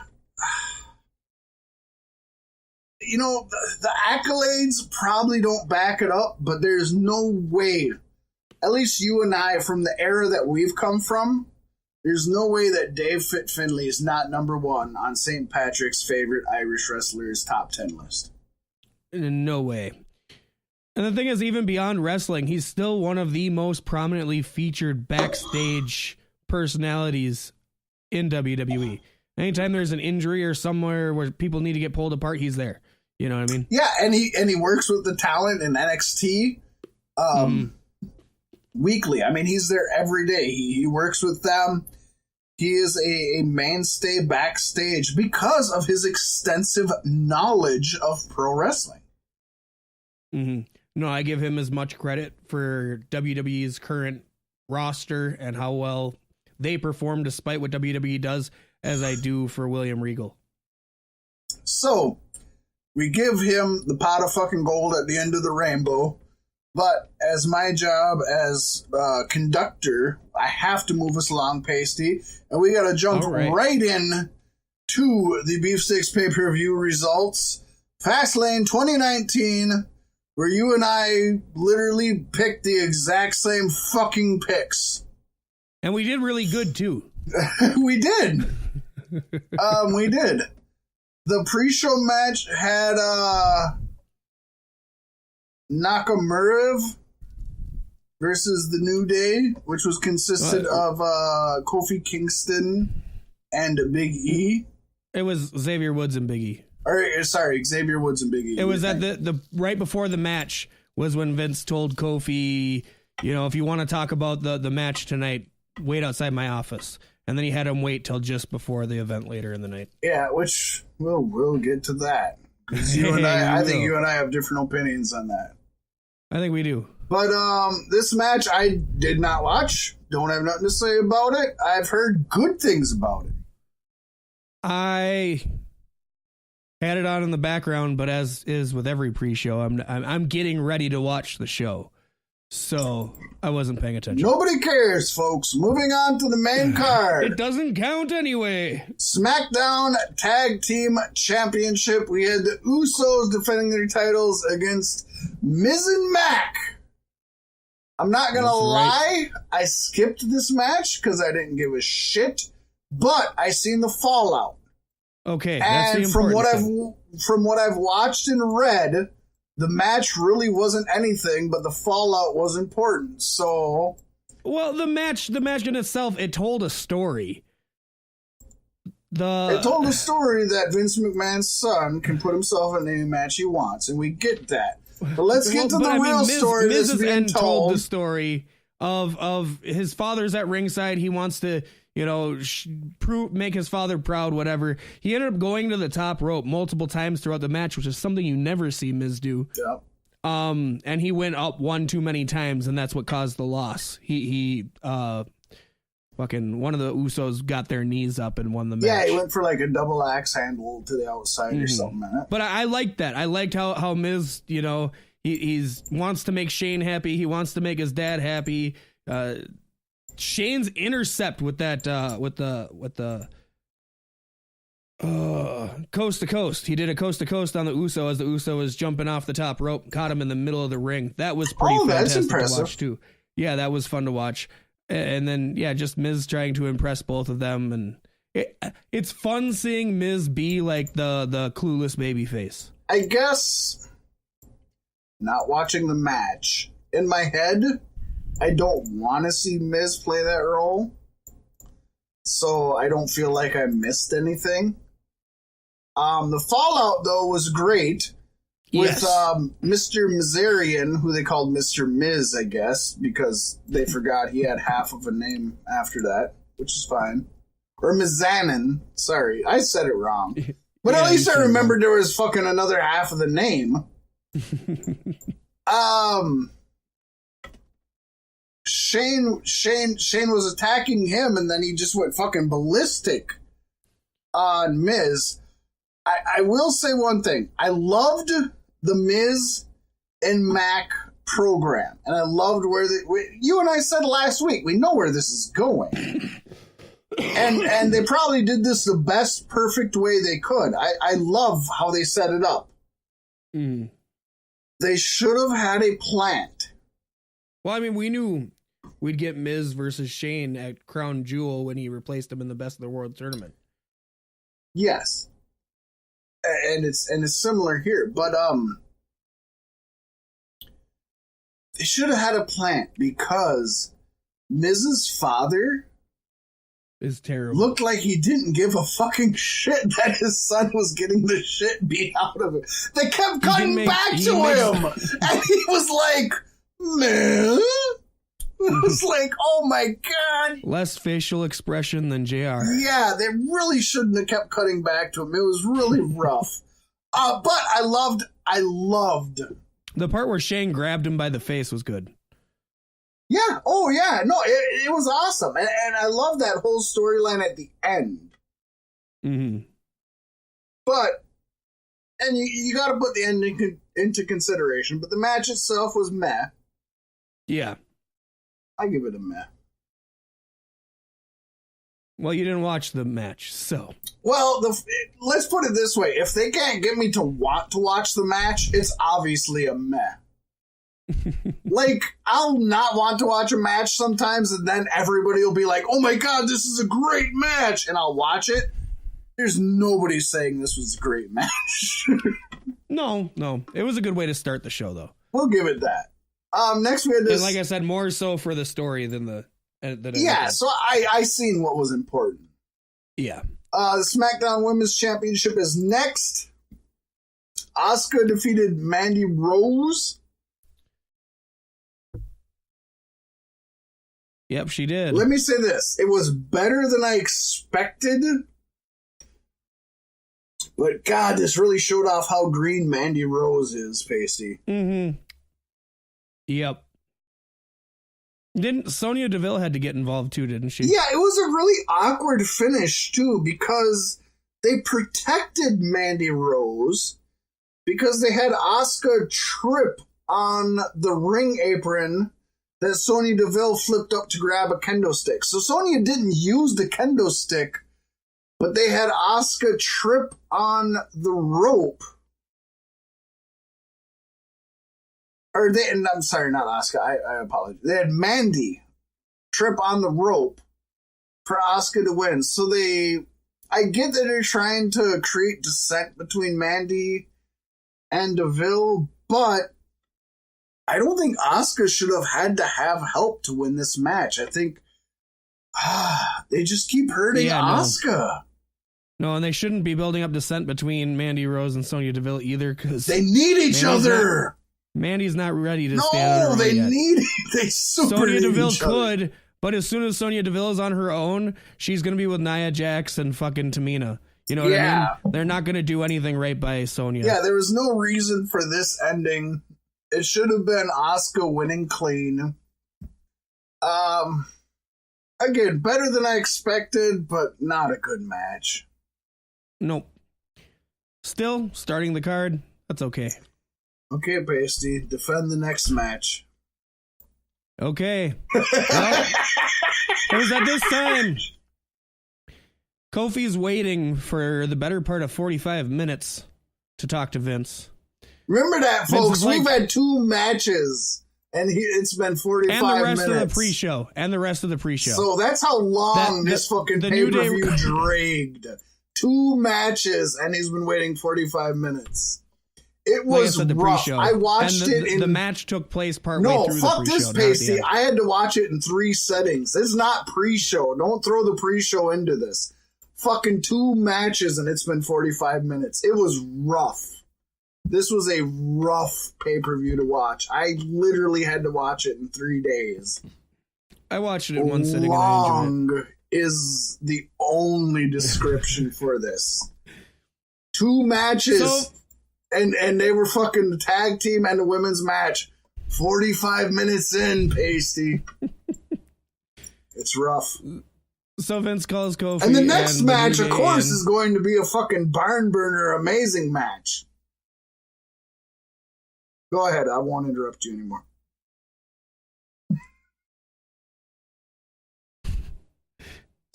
You know, the accolades probably don't back it up, but there's no way, at least you and I, from the era that we've come from, there's no way that Dave Fit Finlay is not number one on St. Patrick's favorite Irish wrestlers top 10 list. No way. And the thing is, even beyond wrestling, he's still one of the most prominently featured backstage personalities in WWE. Anytime there's an injury or somewhere where people need to get pulled apart, he's there. You know what I mean? Yeah, and he works with the talent in NXT. weekly. I mean, he's there every day. He works with them. He is a mainstay backstage because of his extensive knowledge of pro wrestling. Mm-hmm. No, I give him as much credit for WWE's current roster and how well they perform despite what WWE does as I do for William Regal. So, we give him the pot of fucking gold at the end of the rainbow, but as my job as conductor, I have to move us along, Paystee, and we got to jump right in to the Beefsticks pay-per-view results. Fastlane 2019, where you and I literally picked the exact same fucking picks. And we did really good, too. We did. We did. The pre-show match had Nakamura versus the New Day, which was consisted of Kofi Kingston and Big E. It was Xavier Woods and Big E. Sorry, Xavier Woods and Big E. It was at the right before the match was when Vince told Kofi, you know, if you want to talk about the match tonight, wait outside my office. And then he had him wait till just before the event later in the night. Yeah, which we'll get to that. Because you and I think you and I have different opinions on that. I think we do. But this match I did not watch. Don't have nothing to say about it. I've heard good things about it. I had it on in the background, but as is with every pre-show, I'm getting ready to watch the show. So I wasn't paying attention. Nobody cares, folks. Moving on to the main card. It doesn't count anyway. SmackDown Tag Team Championship. We had the Usos defending their titles against Miz and Mac. I'm not going to lie. I skipped this match because I didn't give a shit. But I seen the fallout. Okay, that's the important thing. From what I've watched and read, the match really wasn't anything, but the fallout was important. So, well, the match in itself, it told a story. It told a story that Vince McMahon's son can put himself in any match he wants, and we get that. But let's get to the real story. Miz's end told the story of his father's at ringside. He wants to, you know, make his father proud, whatever. He ended up going to the top rope multiple times throughout the match, which is something you never see Miz do. Yep. And he went up one too many times, and that's what caused the loss. Fucking one of the Usos got their knees up and won the match. Yeah, he went for like a double axe handle to the outside or something, man. But I liked that. I liked how Miz, you know, he's wants to make Shane happy. He wants to make his dad happy. Shane's intercept with that with the coast to coast. He did a coast to coast on the Uso as the Uso was jumping off the top rope, caught him in the middle of the ring. That was pretty fantastic to watch too. Yeah, that was fun to watch. And then just Miz trying to impress both of them, and it's fun seeing Miz be like the clueless babyface. I guess not watching the match in my head, I don't want to see Miz play that role, so I don't feel like I missed anything. The fallout, though, was great with Mr. Mizarian, who they called Mr. Miz, I guess, because they forgot he had half of a name after that, which is fine. Or Mizanin. Sorry, I said it wrong. But at least I remembered there was fucking another half of the name. Shane was attacking him, and then he just went fucking ballistic on Miz. I will say one thing. I loved the Miz and Mac program, and I loved you and I said last week, we know where this is going. and they probably did this the best perfect way they could. I love how they set it up. Mm. They should have had a plant. Well, I mean, we knew we'd get Miz versus Shane at Crown Jewel when he replaced him in the Best of the World tournament. Yes. And it's similar here, but they should have had a plant because Miz's father is terrible. Looked like he didn't give a fucking shit that his son was getting the shit beat out of him. They kept cutting back to him, and he was like, "Man, It was like, oh my God. Less facial expression than JR. Yeah, they really shouldn't have kept cutting back to him. It was really rough. But I loved. The part where Shane grabbed him by the face was good. Yeah. Oh, yeah. No, it was awesome. And I love that whole storyline at the end. Mm-hmm. But, and you got to put the ending into consideration, but the match itself was meh. Yeah. I give it a meh. Well, you didn't watch the match, so. Well, let's put it this way. If they can't get me to want to watch the match, it's obviously a meh. Like, I'll not want to watch a match sometimes, and then everybody will be like, oh my God, this is a great match, and I'll watch it. There's nobody saying this was a great match. No. It was a good way to start the show, though. We'll give it that. Next we had this. And like I said, more so for the story than the. Yeah, so I seen what was important. Yeah. The SmackDown Women's Championship is next. Asuka defeated Mandy Rose. Yep, she did. Let me say this. It was better than I expected. But God, this really showed off how green Mandy Rose is, Paystee. Mm-hmm. Yep. Didn't Sonya Deville had to get involved too, didn't she? Yeah, it was a really awkward finish too, because they protected Mandy Rose because they had Asuka trip on the ring apron that Sonya Deville flipped up to grab a kendo stick. So Sonya didn't use the kendo stick, but they had Asuka trip on the rope. I'm sorry, not Asuka. I apologize. They had Mandy trip on the rope for Asuka to win. So I get that they're trying to create dissent between Mandy and Deville, but I don't think Asuka should have had to have help to win this match. I think they just keep hurting Asuka. No, and they shouldn't be building up dissent between Mandy Rose and Sonya Deville either, because they need each other. Mandy's not ready to stand on her own they yet. They super Sonya need Deville each other. could, but as soon as Sonya Deville is on her own, she's going to be with Nia Jax and fucking Tamina. You know what I mean? They're not going to do anything right by Sonya. Yeah, there was no reason for this ending. It should have been Asuka winning clean. Again, better than I expected, but not a good match. Nope. Still, starting the card, that's okay. Okay, Paystee, defend the next match. Okay. Well, it was at this time. Kofi's waiting for the better part of 45 minutes to talk to Vince. Remember that, folks. Like, we've had 2 matches, and it's been 45 minutes. And the rest of the pre-show. So that's how long this fucking pay-per-view dragged. 2 matches, and he's been waiting 45 minutes. It was the rough. Pre-show. I watched it in... The match took place partway through the pre-show. No, fuck this, Paystee. I had to watch it in 3 settings. This is not pre-show. Don't throw the pre-show into this. Fucking 2 matches, and it's been 45 minutes. It was rough. This was a rough pay-per-view to watch. I literally had to watch it in 3 days. I watched it in one sitting and I enjoyed it. Is the only description for this. 2 matches, and they were fucking the tag team and the women's match. 45 minutes in, Paystee. It's rough. So Vince calls Kofi. And the next match, of course, is going to be a fucking barn burner amazing match. Go ahead, I won't interrupt you anymore.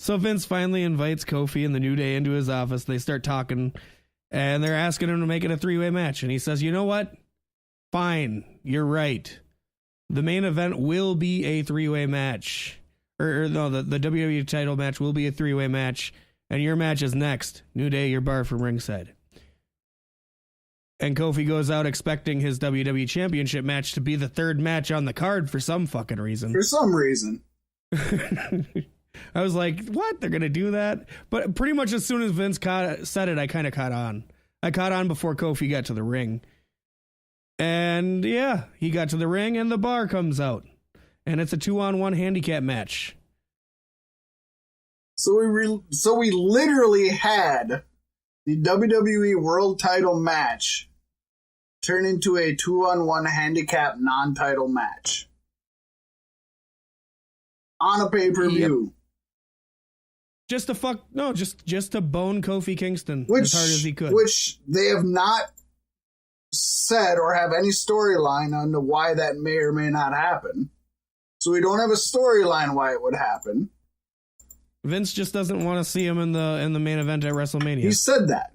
So Vince finally invites Kofi and the New Day into his office. They start talking, and they're asking him to make it a 3-way match. And he says, you know what? Fine, you're right. The main event will be a 3-way match. Or no, the WWE title match will be a 3-way match. And your match is next. New Day, you're barred from ringside. And Kofi goes out expecting his WWE Championship match to be the 3rd match on the card for some fucking reason. For some reason. I was like, what? They're going to do that? But pretty much as soon as Vince said it, I kind of caught on. I caught on before Kofi got to the ring. And yeah, he got to the ring and the bar comes out. And it's a 2-on-1 handicap match. So we literally had the WWE World Title match turn into a 2-on-1 handicap non-title match on a pay-per-view. Yep. Just to bone Kofi Kingston as hard as he could. Which they have not said or have any storyline on why that may or may not happen. So we don't have a storyline why it would happen. Vince just doesn't want to see him in the main event at WrestleMania. He said that.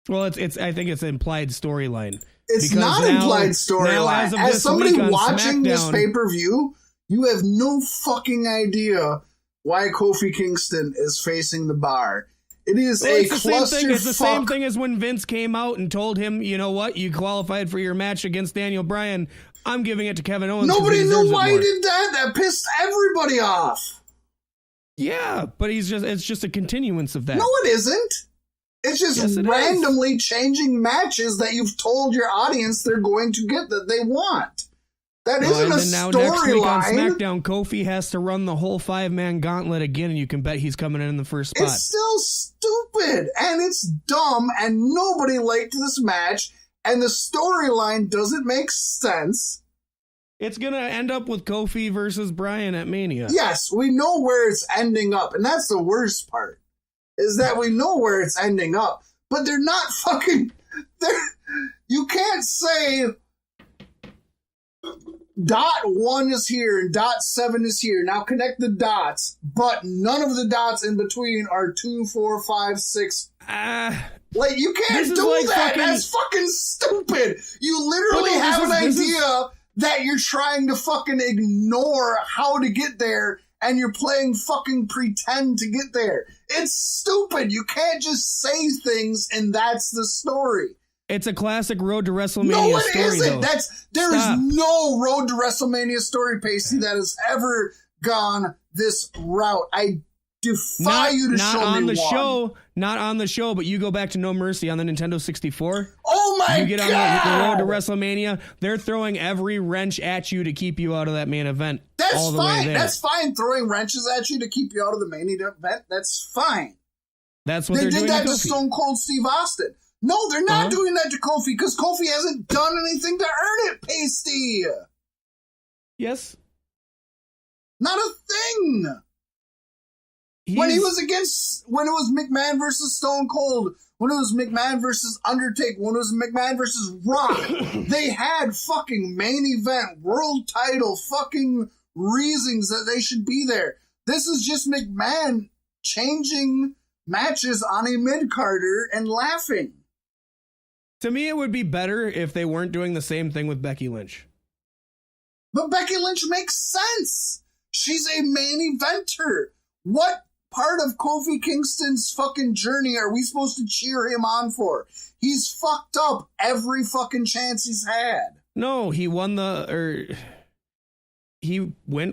Well, it's I think it's an implied storyline. It's not implied storyline. As somebody watching this pay-per-view, you have no fucking idea why Kofi Kingston is facing the bar. It is a clusterfuck. It's the same thing as when Vince came out and told him, you know what, you qualified for your match against Daniel Bryan. I'm giving it to Kevin Owens. Nobody knew why he did that. That pissed everybody off. Yeah, but it's just a continuance of that. No, it isn't. It's just randomly changing matches that you've told your audience they're going to get that they want. That isn't a storyline. Now next week on SmackDown, Kofi has to run the whole 5-man gauntlet again, and you can bet he's coming in the first spot. It's still stupid, and it's dumb, and nobody liked this match, and the storyline doesn't make sense. It's going to end up with Kofi versus Bryan at Mania. Yes, we know where it's ending up, and that's the worst part, is that we know where it's ending up, but they're not fucking... You can't say... Dot 1 is here and dot 7 is here. Now connect the dots, but none of the dots in between are 2, 4, 5, 6. Like, you can't do that. That's fucking stupid. You literally have an idea that you're trying to fucking ignore how to get there, and you're playing fucking pretend to get there. It's stupid. You can't just say things and that's the story. It's a classic Road to WrestleMania story. No, it isn't. There is no Road to WrestleMania story, Paystee, that has ever gone this route. I defy you to show me one. Not on the show, but you go back to No Mercy on the Nintendo 64. Oh my God! You get on the Road to WrestleMania, they're throwing every wrench at you to keep you out of that main event. That's all the fine. Way there. That's fine. Throwing wrenches at you to keep you out of the main event. That's fine. That's what they doing. They did that to Stone Cold Steve Austin. No, they're not doing that to Kofi because Kofi hasn't done anything to earn it, Paystee. Yes. Not a thing. When it was McMahon versus Stone Cold, when it was McMahon versus Undertaker, when it was McMahon versus Rock, they had fucking main event, world title, fucking reasons that they should be there. This is just McMahon changing matches on a mid-carder and laughing. To me, it would be better if they weren't doing the same thing with Becky Lynch. But Becky Lynch makes sense. She's a main eventer. What part of Kofi Kingston's fucking journey are we supposed to cheer him on for? He's fucked up every fucking chance he's had. No, he went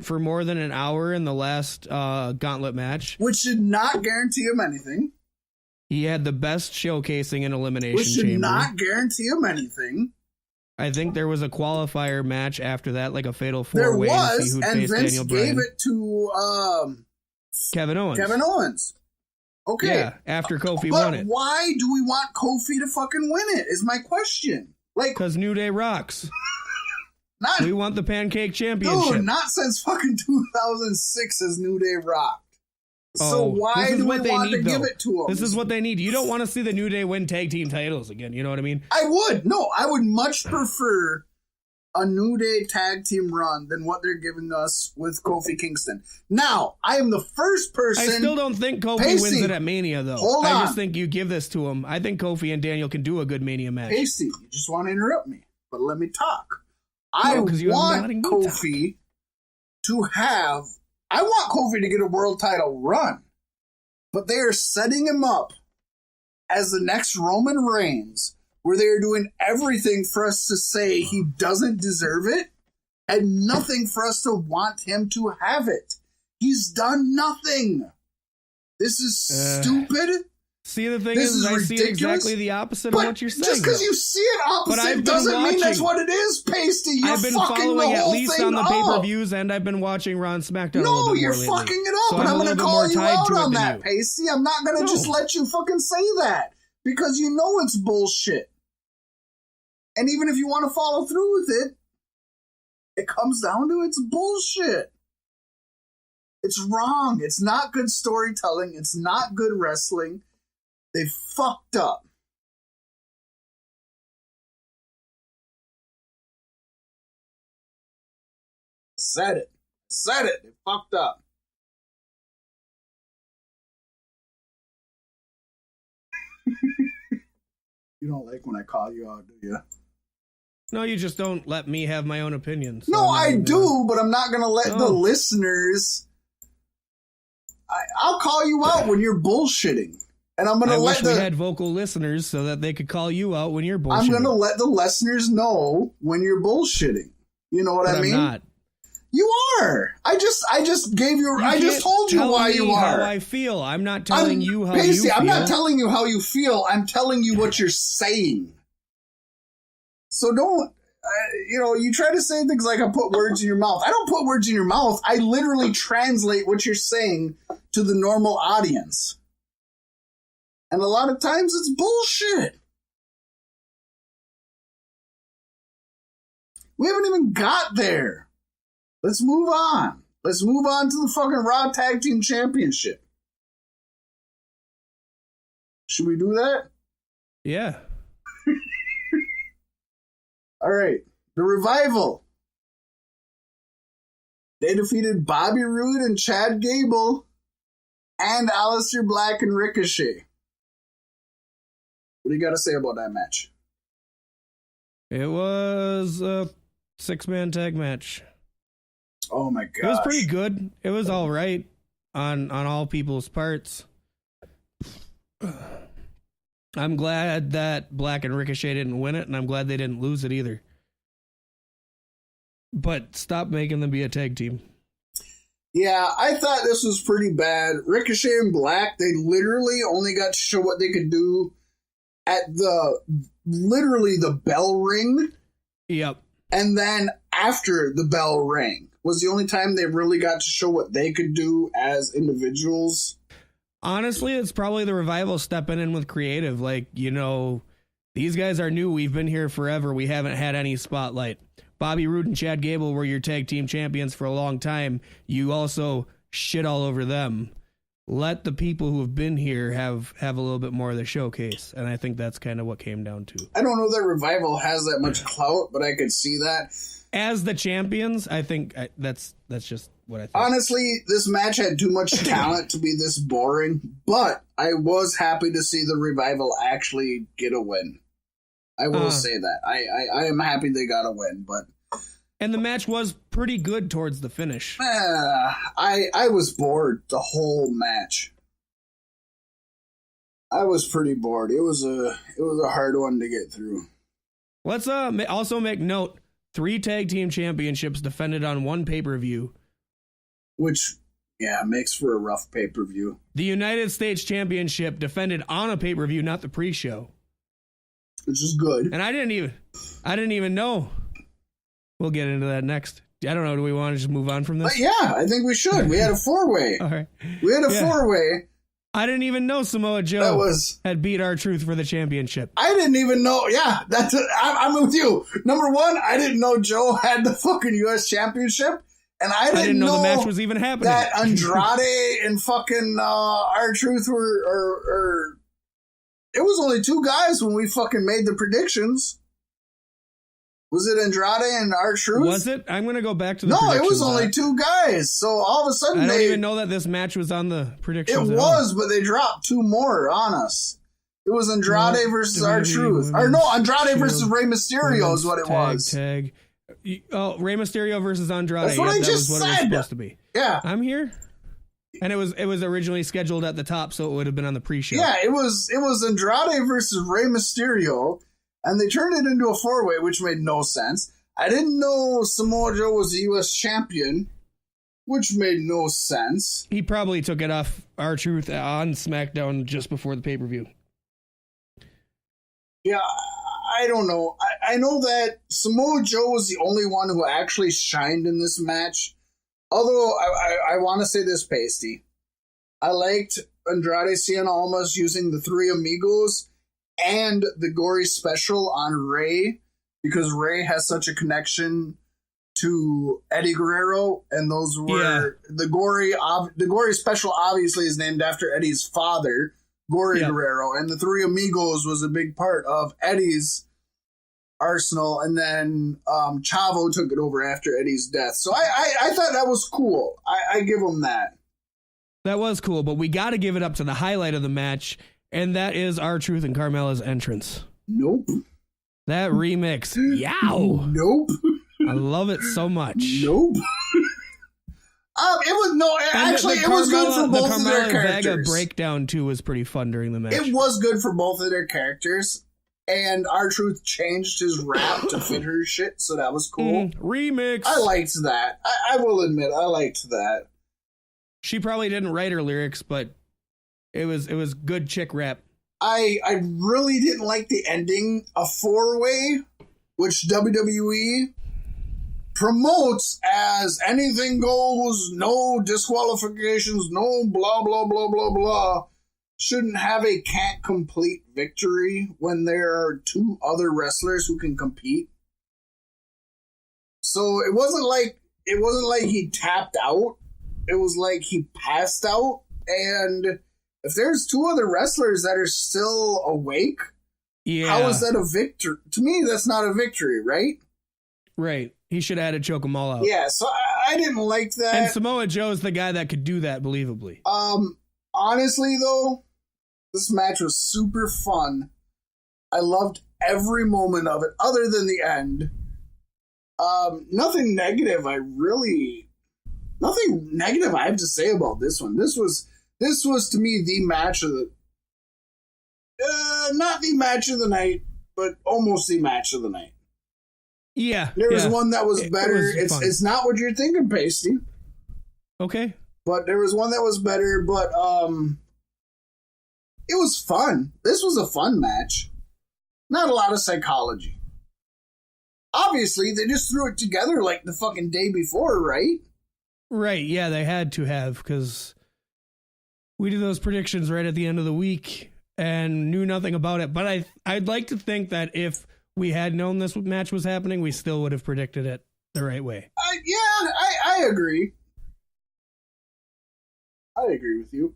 for more than an hour in the last gauntlet match. Which did not guarantee him anything. He had the best showcasing in Elimination Chamber. Which did not guarantee him anything. I think there was a qualifier match after that, like a fatal 4-way. There was, and Vince gave it to Kevin Owens. Kevin Owens. Okay. Yeah, after Kofi won it. But why do we want Kofi to fucking win it, is my question. Because New Day rocks. We want the Pancake Championship. Dude, not since fucking 2006 has New Day rocked. So why do we want to give it to them? This is what they need. You don't want to see the New Day win tag team titles again. You know what I mean? I would. No, I would much prefer a New Day tag team run than what they're giving us with Kofi Kingston. Now, I am the first person... I still don't think Kofi wins it at Mania, though. Hold on. I just think you give this to him. I think Kofi and Daniel can do a good Mania match. Paystee, you just want to interrupt me, but let me talk. I want Kofi to have... I want Kofi to get a world title run, but they are setting him up as the next Roman Reigns, where they are doing everything for us to say he doesn't deserve it and nothing for us to want him to have it. He's done nothing. This is stupid. See, the thing This is I ridiculous. see exactly the opposite of what you're saying. Just because you see it opposite doesn't mean that's what it is, Paystee. You're I've been fucking following the at whole least thing on the up. pay-per-views, and I've been watching Raw and SmackDown. No, you're fucking it up, so and I'm going to call you out on you. that, Paystee. I'm not going to just let you fucking say that because you know it's bullshit. And even if you want to follow through with it, it comes down to it's bullshit. It's wrong. It's not good storytelling. It's not good wrestling. They fucked up. Said it. They fucked up. You don't like when I call you out, do you? No, you just don't let me have my own opinions. So no, I do, but I'm not going to let the listeners... I'll call you out when you're bullshitting. And I'm going to let we had vocal listeners so that they could call you out when you're bullshitting. I'm going to let the listeners know when you're bullshitting. You know what I mean? I'm not. You are. I just gave you. I just told you why you are. How I feel. I'm not telling you how Paystee, you feel. I'm not telling you how you feel. I'm telling you what you're saying. So don't. You try to say things like I put words in your mouth. I don't put words in your mouth. I literally translate what you're saying to the normal audience. And a lot of times it's bullshit. We haven't even got there. Let's move on. Let's move on to the fucking Raw Tag Team Championship. Should we do that? Yeah. All right. The Revival. They defeated Bobby Roode and Chad Gable and Aleister Black and Ricochet. What do you got to say about that match? It was a 6-man tag match. Oh my god! It was pretty good. It was all right on all people's parts. I'm glad that Black and Ricochet didn't win it, and I'm glad they didn't lose it either. But stop making them be a tag team. Yeah, I thought this was pretty bad. Ricochet and Black, they literally only got to show what they could do at the bell ring. Yep. And then after the bell rang was the only time they really got to show what they could do as individuals. Honestly, it's probably the Revival stepping in with creative. Like, these guys are new. We've been here forever. We haven't had any spotlight. Bobby Roode and Chad Gable were your tag team champions for a long time. You also shit all over them. Let the people who have been here have a little bit more of the showcase. And I think that's kind of what came down to. I don't know that Revival has that much clout, but I could see that. As the champions, I think that's just what I think. Honestly, this match had too much talent to be this boring, but I was happy to see the Revival actually get a win. I will say that. I am happy they got a win, but... And the match was pretty good towards the finish. I was bored the whole match. I was pretty bored. It was a hard one to get through. Let's also make note, 3 tag team championships defended on 1 pay-per-view. Which, makes for a rough pay-per-view. The United States Championship defended on a pay-per-view, not the pre-show. Which is good. And I didn't even know. We'll get into that next. I don't know. Do we want to just move on from this? Yeah, I think we should. We had a 4-way. All right. We had a 4-way. I didn't even know Samoa Joe had beat R-Truth for the championship. I didn't even know. Yeah, I'm with you. Number one, I didn't know Joe had the fucking U.S. championship. And I didn't know the match was even happening. That Andrade and fucking R-Truth were... It was only 2 guys when we fucking made the predictions. Was it Andrade and R-Truth? Was it? I'm going to go back to the predictions. No, it was only 2 guys. So all of a sudden I don't even know that this match was on the predictions. It was, but they dropped 2 more on us. It was Andrade versus R-Truth. Or no, Andrade versus Rey Mysterio is what it was. Rey Mysterio versus Andrade. That's what I just said. That was what it was supposed to be. Yeah. I'm here. And it was originally scheduled at the top, so it would have been on the pre-show. Yeah, it was Andrade versus Rey Mysterio, and they turned it into a 4-way, which made no sense. I didn't know Samoa Joe was the U.S. champion. which made no sense. He probably took it off R-Truth on SmackDown just before the pay-per-view. Yeah, I don't know. I know that Samoa Joe was the only one who actually shined in this match. Although, I want to say this, Paystee. I liked Andrade Cien Almas using the Three Amigos and the gory special on Rey, because Rey has such a connection to Eddie Guerrero, and those were the gory special obviously is named after Eddie's father, Gory Guerrero, and the Three Amigos was a big part of Eddie's arsenal, and then Chavo took it over after Eddie's death. So I thought that was cool. I give him that. That was cool, but we got to give it up to the highlight of the match, and that is R-Truth and Carmella's entrance. Nope. That remix. Yow. Nope. I love it so much. Nope. It was good for both of their characters. Vega breakdown too was pretty fun during the match. It was good for both of their characters, and R-Truth changed his rap to fit her shit, so that was cool. Remix. I liked that. I will admit, I liked that. She probably didn't write her lyrics, but it was good chick rap. I really didn't like the ending, a 4-way, which WWE promotes as anything goes, no disqualifications, no blah, blah, blah, blah, blah. Shouldn't have a can't complete victory when there are two other wrestlers who can compete. So it wasn't like he tapped out. It was like he passed out. And if there's two other wrestlers that are still awake, how is that a victory? To me, that's not a victory, right? Right. He should have had to choke them all out. Yeah, so I didn't like that. And Samoa Joe's the guy that could do that believably. Honestly, though, this match was super fun. I loved every moment of it, other than the end. Nothing negative I have to say about this one. This was to me the match of the... not the match of the night, but almost the match of the night. Yeah. There was one that was better. It's not what you're thinking, Paystee. Okay. But there was one that was better, but it was fun. This was a fun match. Not a lot of psychology. Obviously, they just threw it together like the fucking day before, right? Right, yeah, they had to have, because we did those predictions right at the end of the week and knew nothing about it. But I'd like to think that if we had known this match was happening, we still would have predicted it the right way. I agree. I agree with you.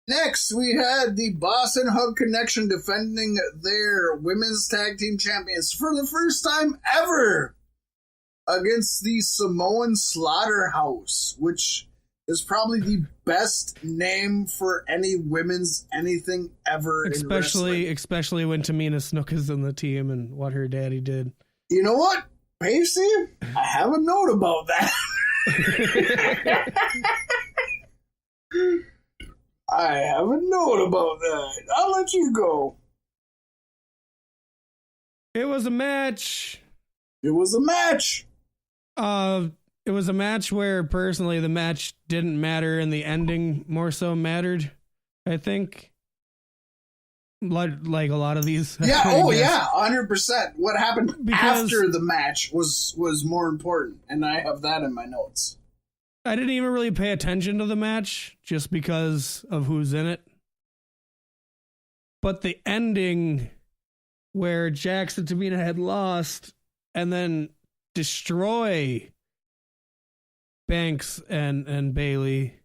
Next, we had the Boss and Hug Connection defending their women's tag team champions for the first time ever against the Samoan Slaughterhouse, which is probably the best name for any women's anything ever in wrestling. Especially when Tamina Snook is in the team and what her daddy did. You know what, Paystee? I have a note about that. I have a note about that. I'll let you go. It was a match. It was a match. It was a match where personally the match didn't matter and the ending more so mattered, I think. Like a lot of these. Yeah, 100%. What happened after the match was more important, and I have that in my notes. I didn't even really pay attention to the match just because of who's in it. But the ending where Jax and Tamina had lost and then destroy Banks and Bailey,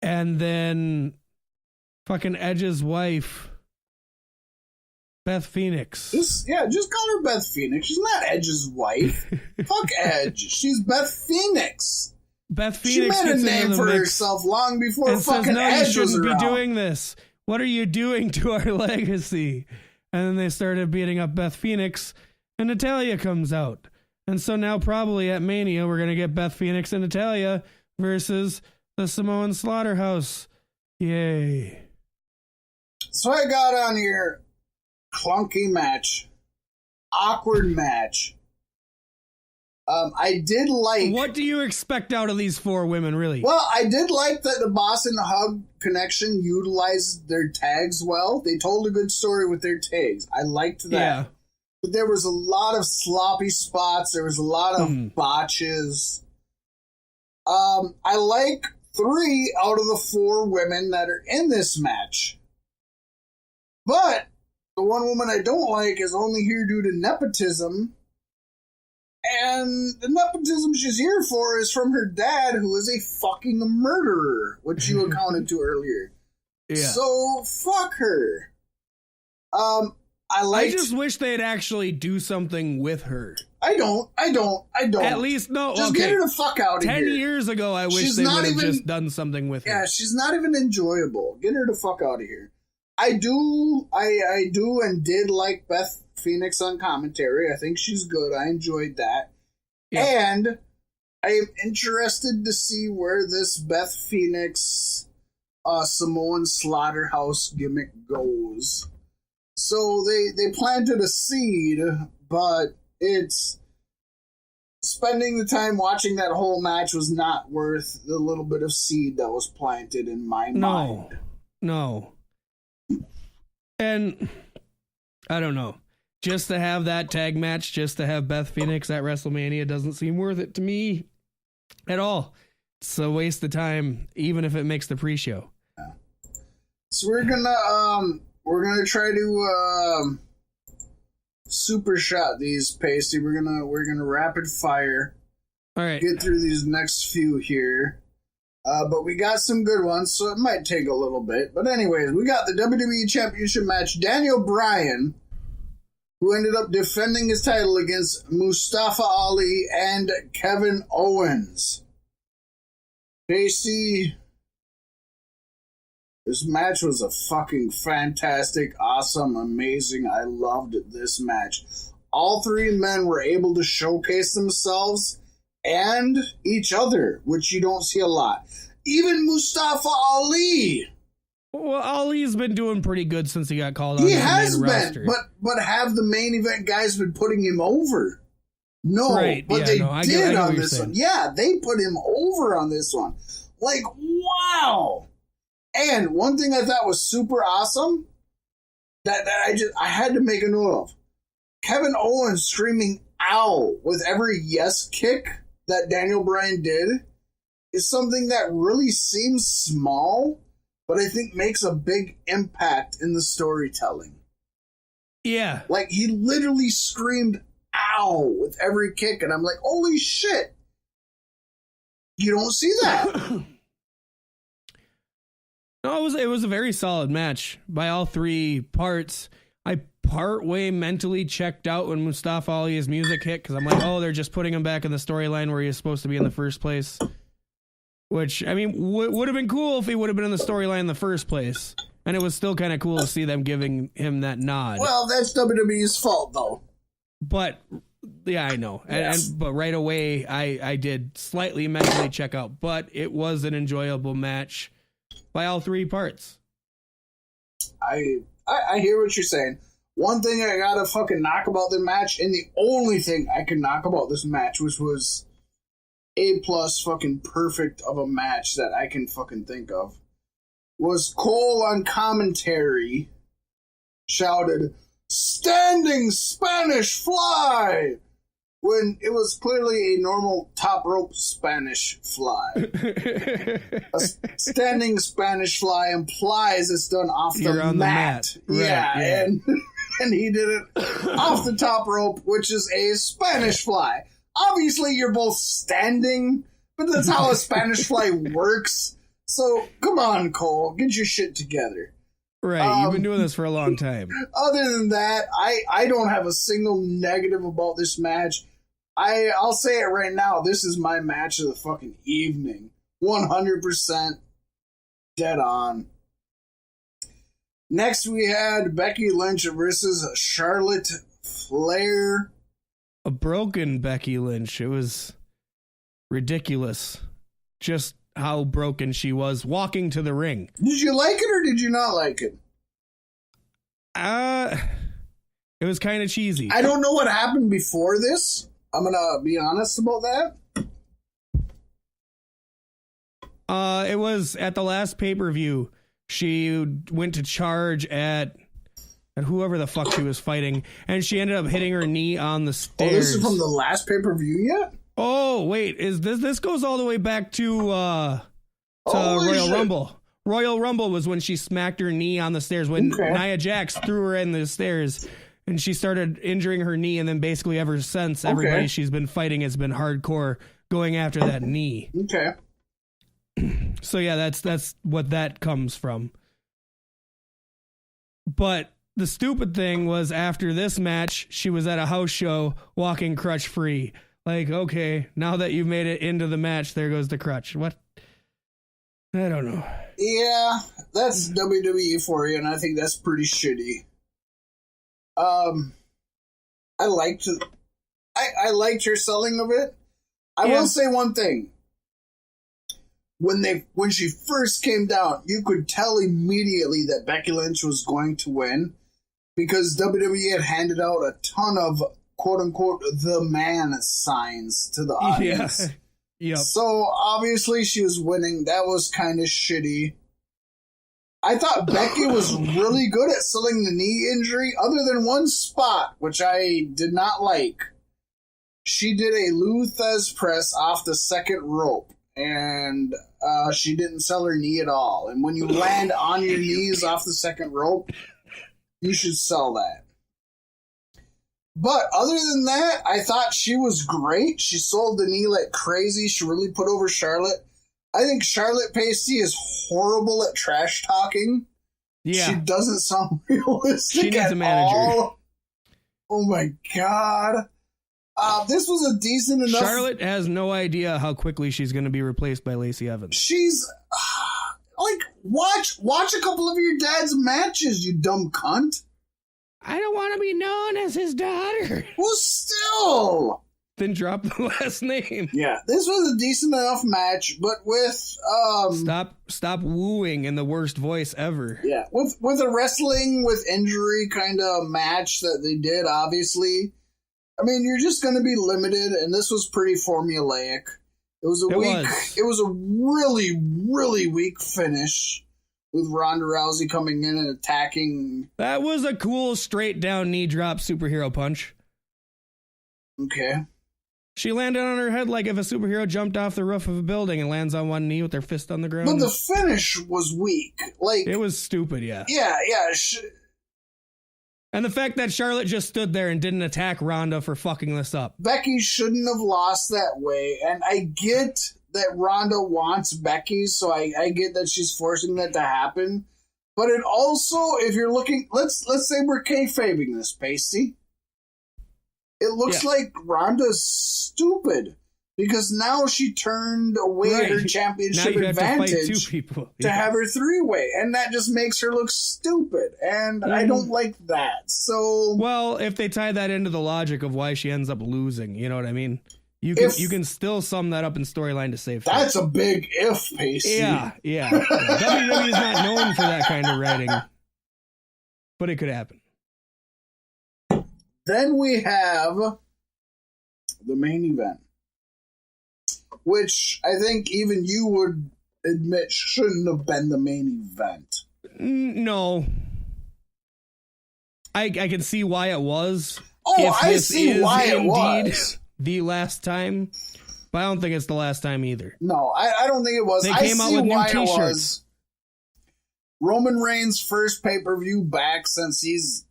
and then fucking Edge's wife, Beth Phoenix. Just call her Beth Phoenix. She's not Edge's wife. Fuck Edge. She's Beth Phoenix. Beth Phoenix she made a name for herself long before fucking Edge was around. You shouldn't be doing this. What are you doing to our legacy? And then they started beating up Beth Phoenix, and Natalya comes out. And so now probably at Mania, we're going to get Beth Phoenix and Natalya versus the Samoan Slaughterhouse. Yay. So I got on here, clunky match, awkward match. I did like... What do you expect out of these 4 women, really? Well, I did like that the Boss and the Hug connection utilized their tags well. They told a good story with their tags. I liked that. Yeah. But there was a lot of sloppy spots. There was a lot of botches. I like 3 out of the 4 women that are in this match. But the one woman I don't like is only here due to nepotism. And the nepotism she's here for is from her dad, who is a fucking murderer, which you accounted to earlier. Yeah. So, fuck her. I just wish they'd actually do something with her. I don't. At least, no, just get her the fuck out of here. 10 years ago, I wish they would have just done something with her. Yeah, she's not even enjoyable. Get her the fuck out of here. I do and did like Beth Phoenix on commentary. I think she's good. I enjoyed that. Yeah. And I am interested to see where this Beth Phoenix Samoan slaughterhouse gimmick goes. So they planted a seed, but it's spending the time watching that whole match was not worth the little bit of seed that was planted in my mind. No. And I don't know. Just to have that tag match, just to have Beth Phoenix at WrestleMania doesn't seem worth it to me at all. It's a waste of time, even if it makes the pre-show. Yeah. So we're gonna try to super shot these, Paystee. We're gonna rapid fire. All right. Get through these next few here. But we got some good ones, so it might take a little bit. But anyways, we got the WWE Championship match. Daniel Bryan, who ended up defending his title against Mustafa Ali and Kevin Owens. Paystee, this match was a fucking fantastic, awesome, amazing. I loved this match. All 3 men were able to showcase themselves and each other, which you don't see a lot. Even Mustafa Ali. Well, Ali's been doing pretty good since he got called on. He has been, but have the main event guys been putting him over? No, right. But they did on this one. Yeah, they put him over on this one. Like, wow. And one thing I thought was super awesome that I had to make a note of. Kevin Owens screaming "ow" with every yes kick that Daniel Bryan did is something that really seems small, but I think makes a big impact in the storytelling. Yeah. Like, he literally screamed "ow" with every kick, and I'm like, holy shit. You don't see that. No, it was a very solid match by all 3 parts. I partway mentally checked out when Mustafa Ali's music hit because I'm like, oh, they're just putting him back in the storyline where he was supposed to be in the first place. Which, I mean, would have been cool if he would have been in the storyline in the first place. And it was still kind of cool to see them giving him that nod. Well, that's WWE's fault, though. But, yeah, I know. Yes. But right away, I did slightly mentally check out. But it was an enjoyable match by all 3 parts. I hear what you're saying. One thing I gotta fucking knock about the match, and the only thing I can knock about this match, which was A+ fucking perfect of a match that I can fucking think of, was Cole on commentary shouted, "Standing Spanish Fly!" when it was clearly a normal top rope Spanish fly. A standing Spanish fly implies it's done off the mat. Right, yeah. And he did it off the top rope, which is a Spanish fly. Obviously, you're both standing, but that's how a Spanish fly works. So, come on, Cole, get your shit together. Right, you've been doing this for a long time. Other than that, I don't have a single negative about this match. I'll say it right now. This is my match of the fucking evening. 100% dead on. Next, we had Becky Lynch versus Charlotte Flair. A broken Becky Lynch. It was ridiculous. Just how broken she was walking to the ring. Did you like it or did you not like it? It was kind of cheesy. I don't know what happened before this. I'm gonna be honest about that. It was at the last pay-per-view. She went to charge at whoever the fuck she was fighting, and she ended up hitting her knee on the stairs. Oh, this is from the last pay-per-view yet? Oh, wait, is this goes all the way back to Royal Rumble. Royal Rumble was when she smacked her knee on the stairs when Nia Jax threw her in the stairs, and she started injuring her knee, and then basically ever since, everybody she's been fighting has been hardcore going after that knee. Okay. So yeah, that's what that comes from. But the stupid thing was after this match, she was at a house show walking crutch free. Like, okay, now that you've made it into the match, there goes the crutch. What? I don't know. Yeah, that's WWE for you, and I think that's pretty shitty. I liked her selling of it. I will say one thing. When she first came down, you could tell immediately that Becky Lynch was going to win because WWE had handed out a ton of quote-unquote the man signs to the audience. Yeah. Yep. So obviously she was winning. That was kind of shitty. I thought Becky was really good at selling the knee injury, other than one spot, which I did not like. She did a Lou Thez press off the second rope, and she didn't sell her knee at all. And when you land on your knees off the second rope, you should sell that. But other than that, I thought she was great. She sold the knee like crazy. She really put over Charlotte. I think Charlotte Paystee is horrible at trash talking. Yeah. She doesn't sound realistic she needs at a manager. all. Oh my God. This was a decent enough... Charlotte has no idea how quickly she's going to be replaced by Lacey Evans. She's... watch a couple of your dad's matches, you dumb cunt. I don't want to be known as his daughter. Well, still... Then drop the last name. Yeah, this was a decent enough match, but with... Stop wooing in the worst voice ever. Yeah, with a wrestling with injury kind of match that they did, obviously... I mean, you're just going to be limited, and this was pretty formulaic. It was a really, really weak finish with Ronda Rousey coming in and attacking. That was a cool straight down knee drop superhero punch. Okay. She landed on her head like if a superhero jumped off the roof of a building and lands on one knee with their fist on the ground. But the finish was weak. Like it was stupid, yeah. Yeah. And the fact that Charlotte just stood there and didn't attack Ronda for fucking this up. Becky shouldn't have lost that way. And I get that Ronda wants Becky, so I get that she's forcing that to happen. But it also, if you're looking, let's say we're kayfabing this, Paystee. It looks like Ronda's stupid. Because now she turned away her championship advantage to have her three-way. And that just makes her look stupid. And I don't like that. So, well, if they tie that into the logic of why she ends up losing, you know what I mean? You can still sum that up in storyline to save face. That's a big if, Paystee. Yeah. WWE is not known for that kind of writing. But it could happen. Then we have the main event, which I think even you would admit shouldn't have been the main event. No. I can see why it was. Oh, I see why it was. The last time, but I don't think it's the last time either. No, I don't think it was. They came out with new t-shirts. Roman Reigns' first pay-per-view back since he's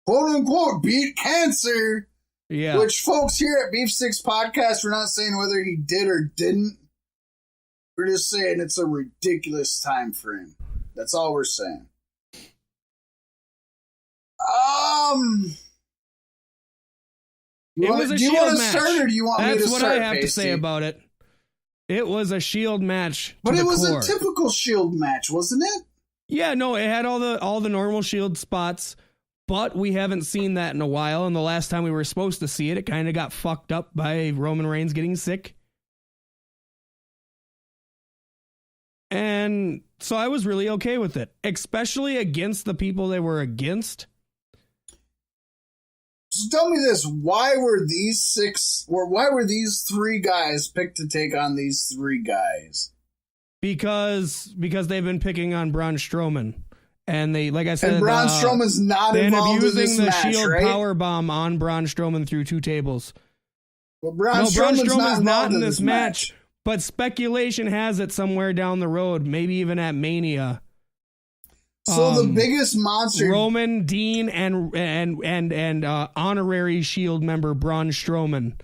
quote-unquote beat cancer. Yeah. Which, folks, here at Beef Sticks Podcast, we're not saying whether he did or didn't. We're just saying it's a ridiculous time frame. That's all we're saying. Do you want to start, or do you want me to start? That's what I have to say about it. It was a Shield match, but it was a typical Shield match, wasn't it? Yeah, no, it had all the normal Shield spots, but we haven't seen that in a while. And the last time we were supposed to see it, it kind of got fucked up by Roman Reigns getting sick. And so I was really okay with it, especially against the people they were against. So tell me this: why were these three guys picked to take on these three guys? Because they've been picking on Braun Strowman, and they, like I said, and Braun Strowman's not involved in this match, right? They end up using the Shield powerbomb on Braun Strowman through 2 tables. Well, Braun Strowman's not in this match, but speculation has it somewhere down the road, maybe even at Mania. So the biggest monster, Roman, Dean, and honorary Shield member Braun Strowman.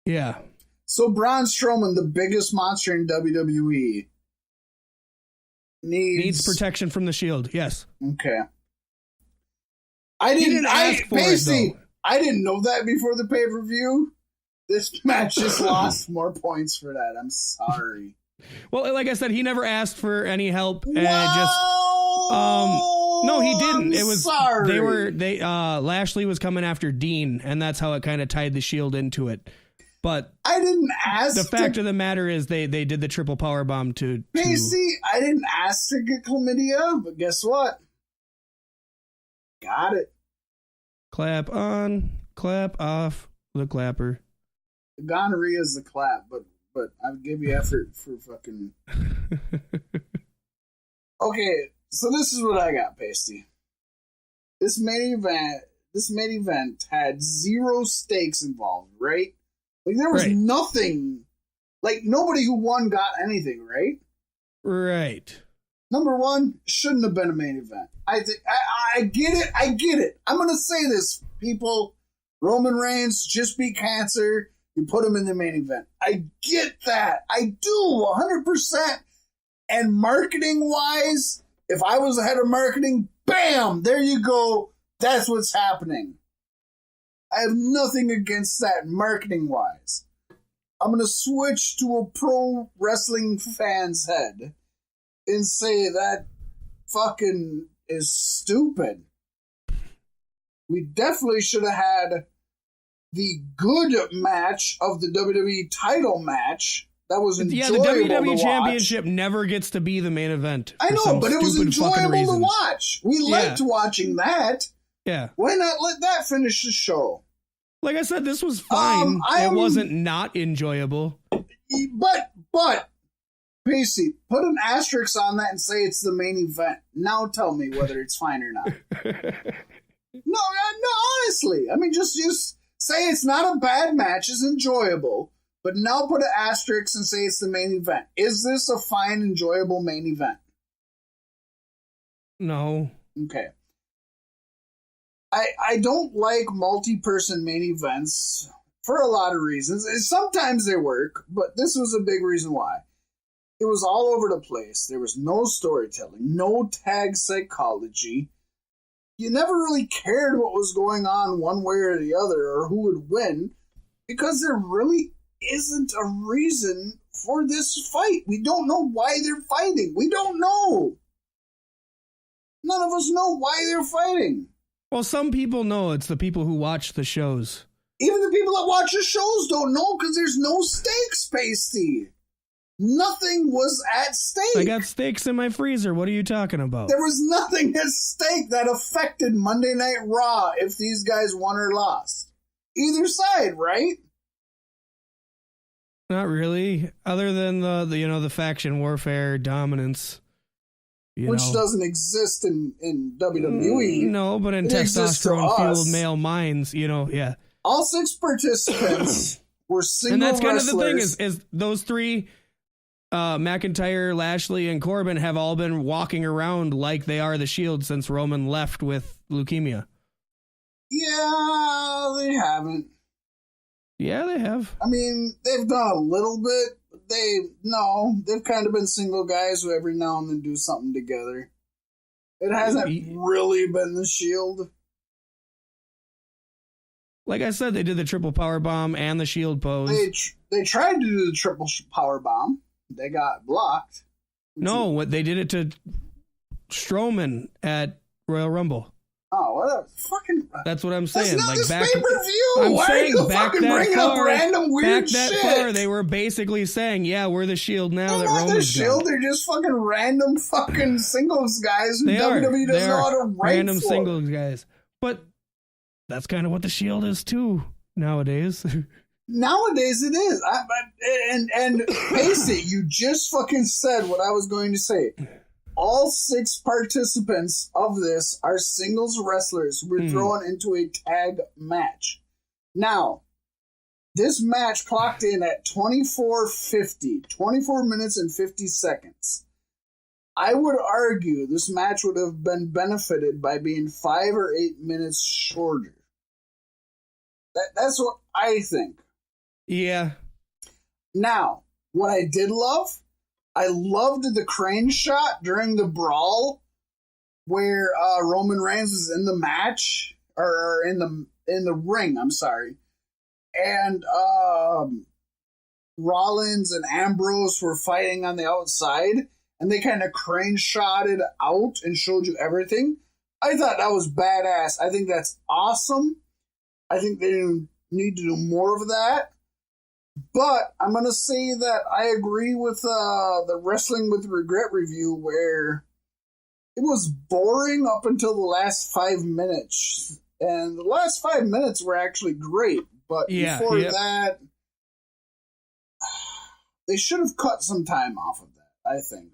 Yeah. So Braun Strowman, the biggest monster in WWE, needs protection from the Shield. Yes. Okay. I didn't know that before the pay-per-view. This match just lost more points for that. I'm sorry. Well, like I said, he never asked for any help, and no, he didn't. Lashley was coming after Dean, and that's how it kind of tied the Shield into it. But I didn't ask. The fact of the matter is, they did the triple power bomb to. See, I didn't ask to get chlamydia, but guess what? Got it. Clap on, clap off the clapper. Gonorrhea is the clap, but I'll give you effort for fucking. Okay, so this is what I got, Paystee. This main event had 0 stakes involved, right? Like there was nothing. Like nobody who won got anything, right? Right. Number one, shouldn't have been a main event. I get it. I get it. I'm gonna say this, people. Roman Reigns just beat cancer. You put him in the main event. I get that. I do 100%. And marketing wise, if I was the head of marketing, bam, there you go. That's what's happening. I have nothing against that marketing wise. I'm going to switch to a pro wrestling fan's head and say that fucking is stupid. We definitely should have had the good match of the WWE title match. That was enjoyable. Yeah, the WWE Championship never gets to be the main event. I know, but it was enjoyable to watch. We liked watching that. Yeah. Why not let that finish the show? Like I said, this was fine. It wasn't not enjoyable. But, Paystee, put an asterisk on that and say it's the main event. Now tell me whether it's fine or not. No, honestly. I mean, just say it's not a bad match, it's enjoyable. But now put an asterisk and say it's the main event. Is this a fine, enjoyable main event? No. Okay. I don't like multi-person main events for a lot of reasons. Sometimes they work, but this was a big reason why. It was all over the place. There was no storytelling, no tag psychology. You never really cared what was going on one way or the other or who would win because there really isn't a reason for this fight. We don't know why they're fighting. We don't know. None of us know why they're fighting. Well, some people know. It's the people who watch the shows. Even the people that watch the shows don't know because there's no stakes, Paystee. Nothing was at stake. I got steaks in my freezer. What are you talking about? There was nothing at stake that affected Monday Night Raw if these guys won or lost. Either side, right? Not really. Other than the faction warfare dominance. Which doesn't exist in WWE. No, but in testosterone-fueled male minds, yeah. All 6 participants were single wrestlers. And that's kind of the thing is those 3, McIntyre, Lashley, and Corbin have all been walking around like they are the Shield since Roman left with leukemia. Yeah, they haven't. Yeah, they have. I mean, they've done a little bit. They've kind of been single guys who every now and then do something together. It hasn't really been the Shield. Like I said, they did the triple power bomb and the Shield pose. They tried to do the triple power bomb. They got blocked. They did it to Strowman at Royal Rumble. Oh, what fucking... That's what I'm saying. That's not this pay-per-view! I'm saying back that far, random weird shit? Far, they were basically saying, yeah, we're the Shield now that Roman's the Shield, they're just fucking random fucking singles guys who WWE doesn't know how to write random for. Singles guys. But That's kind of what the Shield is too nowadays. Nowadays it is. And Paystee, you just fucking said what I was going to say. All 6 participants of this are singles wrestlers. We're thrown into a tag match. Now, this match clocked in at 24:50, 24 minutes and 50 seconds. I would argue this match would have been benefited by being 5 or 8 minutes shorter. That's what I think. Yeah. Now, what I did love, I loved the crane shot during the brawl where Roman Reigns was in the match, or in the ring, I'm sorry. And Rollins and Ambrose were fighting on the outside, and they kind of crane shotted out and showed you everything. I thought that was badass. I think that's awesome. I think they need to do more of that. But I'm going to say that I agree with the Wrestling with Regret review, where it was boring up until the last 5 minutes. And the last 5 minutes were actually great. But before that, they should have cut some time off of that, I think.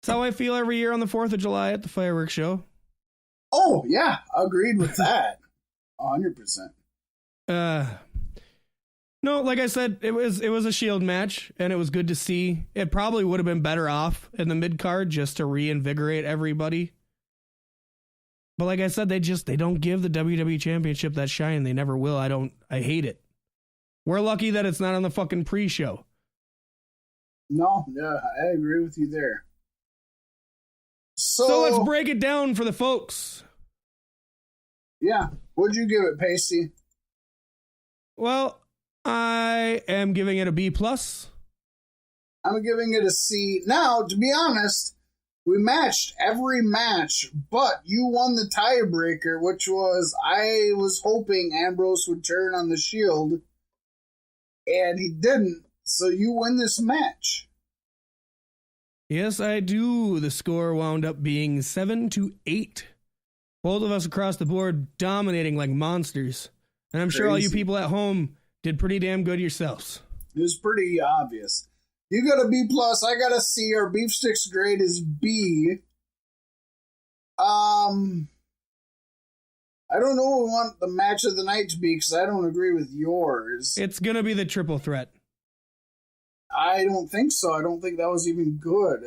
That's how I feel every year on the 4th of July at the fireworks show. Oh, yeah. Agreed with that. 100%. No, like I said, it was a Shield match, and it was good to see. It probably would have been better off in the mid-card just to reinvigorate everybody. But like I said, they don't give the WWE Championship that shine. They never will. I hate it. We're lucky that it's not on the fucking pre-show. No, yeah, I agree with you there. So let's break it down for the folks. Yeah. What'd you give it, Paystee? Well, I am giving it a B+. I'm giving it a C. Now, to be honest, we matched every match, but you won the tiebreaker, which was I was hoping Ambrose would turn on the Shield, and he didn't, so you win this match. Yes, I do. The score wound up being 7-8. Both of us across the board dominating like monsters. And I'm sure all you people at home did pretty damn good yourselves. It was pretty obvious. You got a B+, I got a C. Our beef sticks grade is B. I don't know what we want the match of the night to be, because I don't agree with yours. It's going to be the triple threat. I don't think so. I don't think that was even good.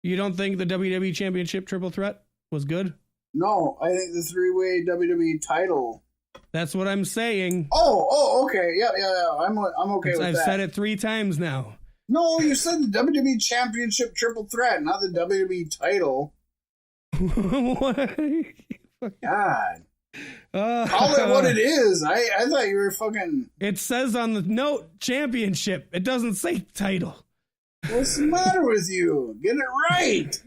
You don't think the WWE Championship triple threat was good? No, I think the 3-way WWE title. That's what I'm saying. Oh, okay. Yeah. I'm okay with that. I've said it 3 times now. No, you said the WWE Championship triple threat, not the WWE title. What? God. Call it what it is. I thought you were fucking... It says on the note championship. It doesn't say title. What's the matter with you? Get it right.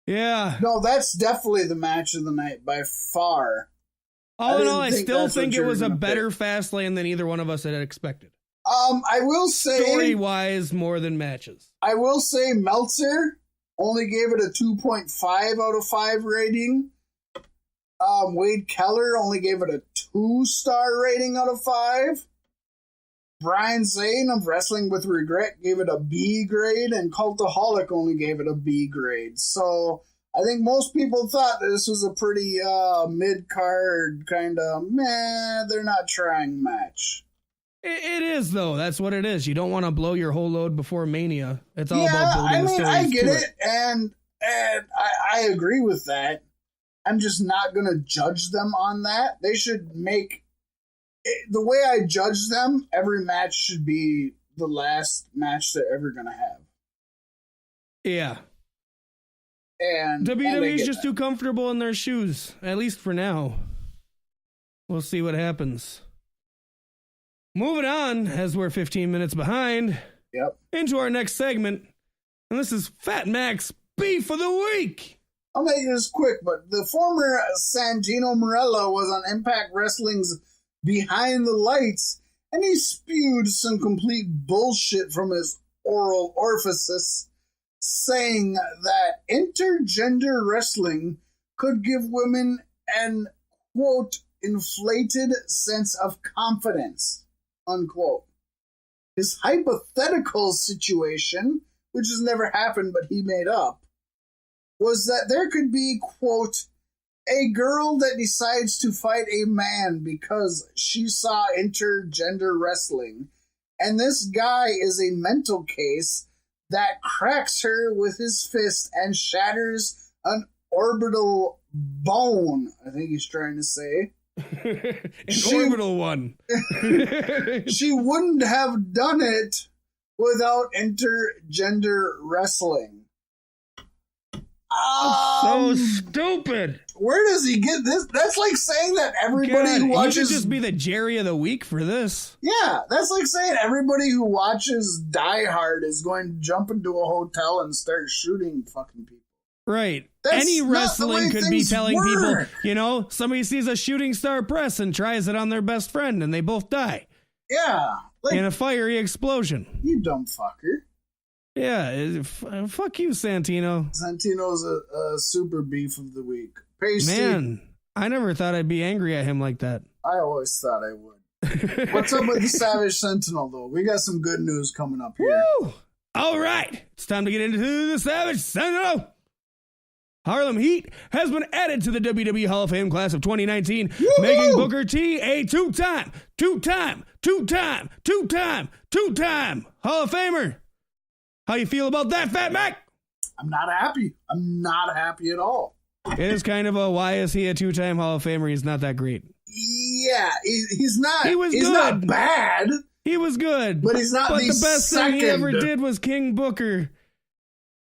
Yeah. No, that's definitely the match of the night by far. All in all, I still think it was a better Fastlane than either one of us had expected. I will say... Story-wise, more than matches. I will say Meltzer only gave it a 2.5 out of 5 rating. Wade Keller only gave it a 2-star rating out of 5. Brian Zane of Wrestling with Regret gave it a B grade, and Cultaholic only gave it a B grade. So I think most people thought that this was a pretty mid-card kind of they're not trying match. It is, though. That's what it is. You don't want to blow your whole load before Mania. It's all about building the stories. I get it, and I agree with that. I'm just not going to judge them on that. They should make... The way I judge them, every match should be the last match they're ever going to have. Yeah. And WWE's just too comfortable in their shoes, at least for now. We'll see what happens. Moving on, as we're 15 minutes behind, into our next segment. And this is Fat Mack's Beef of the Week. I'll make this quick, but the former Santino Marella was on Impact Wrestling's Behind the Lights, and he spewed some complete bullshit from his oral orifices, saying that intergender wrestling could give women an, quote, inflated sense of confidence, unquote. His hypothetical situation, which has never happened but he made up, was that there could be, quote, a girl that decides to fight a man because she saw intergender wrestling, and this guy is a mental case that cracks her with his fist and shatters an orbital bone, I think he's trying to say. Orbital one. She wouldn't have done it without intergender wrestling. So stupid. Where does he get this? That's like saying that everybody who watches... He should just be the Jerry of the week for this. Yeah, that's like saying everybody who watches Die Hard is going to jump into a hotel and start shooting fucking people. Right. That's any wrestling could be telling work. people, somebody sees a shooting star press and tries it on their best friend and they both die. Yeah. Like, in a fiery explosion. You dumb fucker. Yeah. Fuck you, Santino. Santino's a super beef of the week. Paystee. Man, I never thought I'd be angry at him like that. I always thought I would. What's up with the Savage Sentinel, though? We got some good news coming up here. Woo! All right. It's time to get into the Savage Sentinel. Harlem Heat has been added to the WWE Hall of Fame class of 2019, Woo-hoo! making Booker T a two-time Hall of Famer. How you feel about that, Fat Mack? I'm not happy. I'm not happy at all. It is kind of a, why is he a two-time Hall of Famer? He's not that great. Yeah, he's not. He was he's good. Not bad. He was good. But he's not. But the best thing he ever second. did was King Booker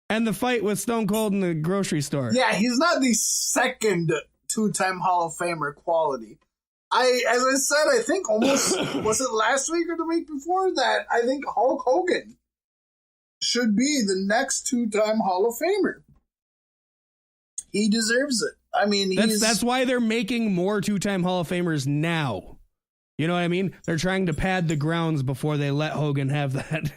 and the fight with Stone Cold in the grocery store. Yeah, he's not the second two-time Hall of Famer quality. As I said, I think almost, was it last week or the week before that, I think Hulk Hogan should be the next two-time Hall of Famer. He deserves it. I mean, that's why they're making more two-time Hall of Famers now. You know what I mean? They're trying to pad the grounds before they let Hogan have that.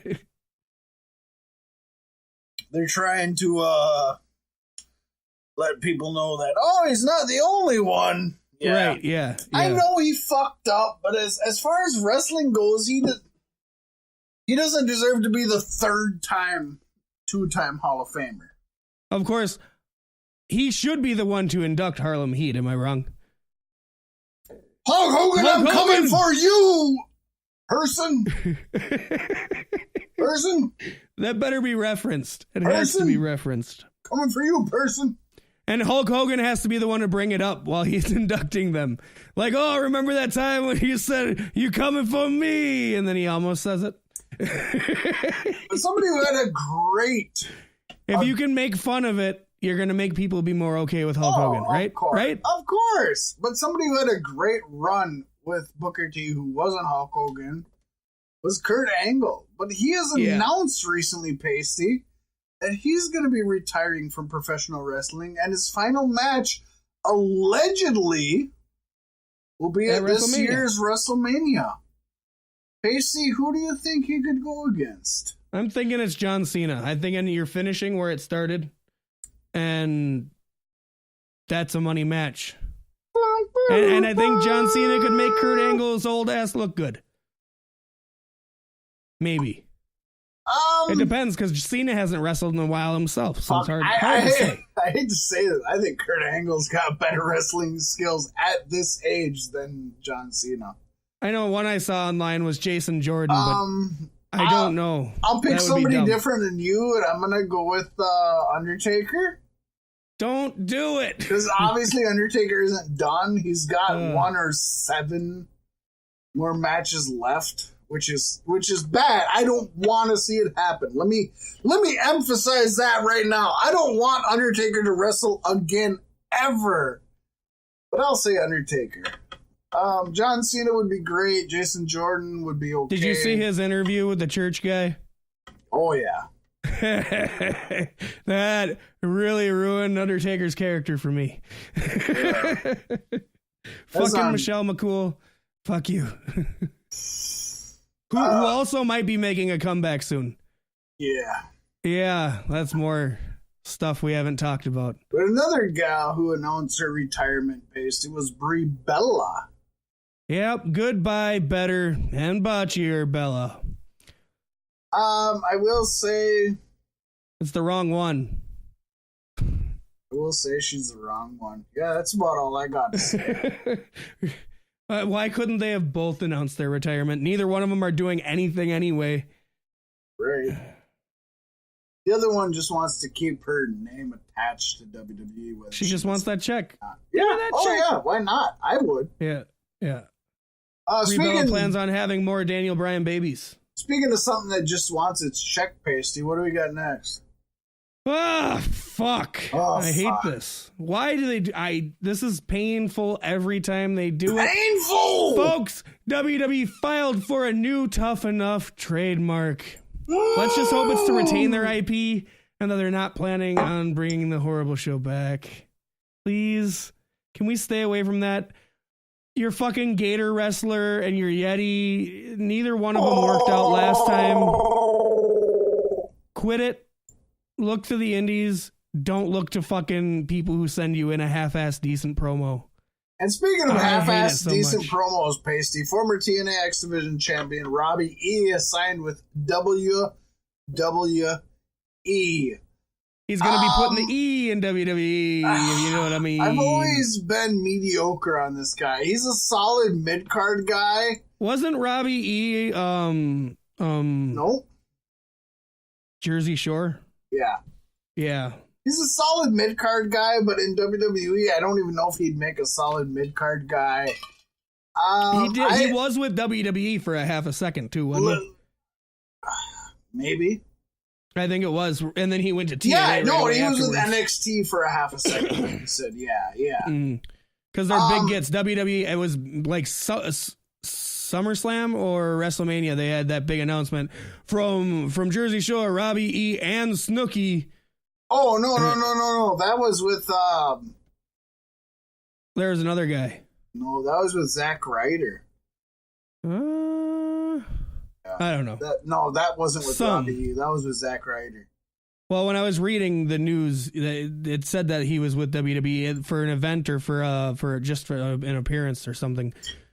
They're trying to let people know that, oh, he's not the only one. Yeah. Right, yeah. I know he fucked up, but as far as wrestling goes, he doesn't deserve to be the third time two-time Hall of Famer. Of course, he should be the one to induct Harlem Heat. Am I wrong? Hulk Hogan, I'm coming for you, person. Person. That better be referenced. It has to be referenced. Coming for you, person. And Hulk Hogan has to be the one to bring it up while he's inducting them. Like, oh, remember that time when you said, you coming for me? And then he almost says it. But somebody who had a great... If you can make fun of it, you're going to make people be more okay with Hulk Hogan, right? Of course. Right? Of course. But somebody who had a great run with Booker T, who wasn't Hulk Hogan, was Kurt Angle. But he has announced recently, Paystee, that he's going to be retiring from professional wrestling, and his final match, allegedly, will be at this year's WrestleMania. Paystee, who do you think he could go against? I'm thinking it's John Cena. I'm thinking you're finishing where it started, and that's a money match. And I think John Cena could make Kurt Angle's old ass look good. Maybe. It depends, because Cena hasn't wrestled in a while himself, so it's hard to say. I hate to say this. I think Kurt Angle's got better wrestling skills at this age than John Cena. I know one I saw online was Jason Jordan, but I don't know. I'll pick somebody different than you, and I'm going to go with Undertaker. Don't do it. Because obviously Undertaker isn't done. He's got 1 or 7 more matches left. Which is bad. I don't want to see it happen. Let me emphasize that right now. I don't want Undertaker to wrestle again ever. But I'll say Undertaker. John Cena would be great. Jason Jordan would be okay. Did you see his interview with the church guy? Oh yeah. That really ruined Undertaker's character for me. Yeah. Fucking Michelle McCool. Fuck you. Who also might be making a comeback soon. Yeah. Yeah, that's more stuff we haven't talked about. But another gal who announced her retirement based, it was Brie Bella. Yep, goodbye, better and botchier Bella. I will say... It's the wrong one. I will say she's the wrong one. Yeah, that's about all I got to say. Why couldn't they have both announced their retirement? Neither one of them are doing anything anyway. Right. The other one just wants to keep her name attached to WWE. She just wants that check. Yeah. Yeah. Why not? I would. Yeah. Brie Bella plans on having more Daniel Bryan babies. Speaking of something that just wants its check, Paystee, what do we got next? Fuck. I hate this. Why do they this is painful every time they do it. Painful! Folks, WWE filed for a new Tough Enough trademark. Let's just hope it's to retain their IP and that they're not planning on bringing the horrible show back. Please, can we stay away from that? Your fucking Gator wrestler and your Yeti, neither one of them worked out last time. Quit it. Look to the indies. Don't look to fucking people who send you in a half-assed decent promo. And speaking of half-assed decent promos, Paystee, former TNA X Division champion Robbie E is signed with WWE. He's going to be putting the E in WWE, if you know what I mean. I've always been mediocre on this guy. He's a solid mid-card guy. Wasn't Robbie E, Nope. Jersey Shore? Yeah. He's a solid mid-card guy, but in WWE, I don't even know if he'd make a solid mid-card guy. He was with WWE for a half a second, too, wasn't he? Maybe. I think it was. And then he went to TNA. Yeah, no, he was with NXT for a half a second. He said, yeah. Because they're big gets. WWE, it was like SummerSlam or WrestleMania. They had that big announcement from Jersey Shore, Robbie E. and Snooki. Oh, no. That was with... There was another guy. No, that was with Zack Ryder. I don't know. That wasn't with Robbie E. That was with Zack Ryder. Well, when I was reading the news, it said that he was with WWE for an event or for an appearance or something.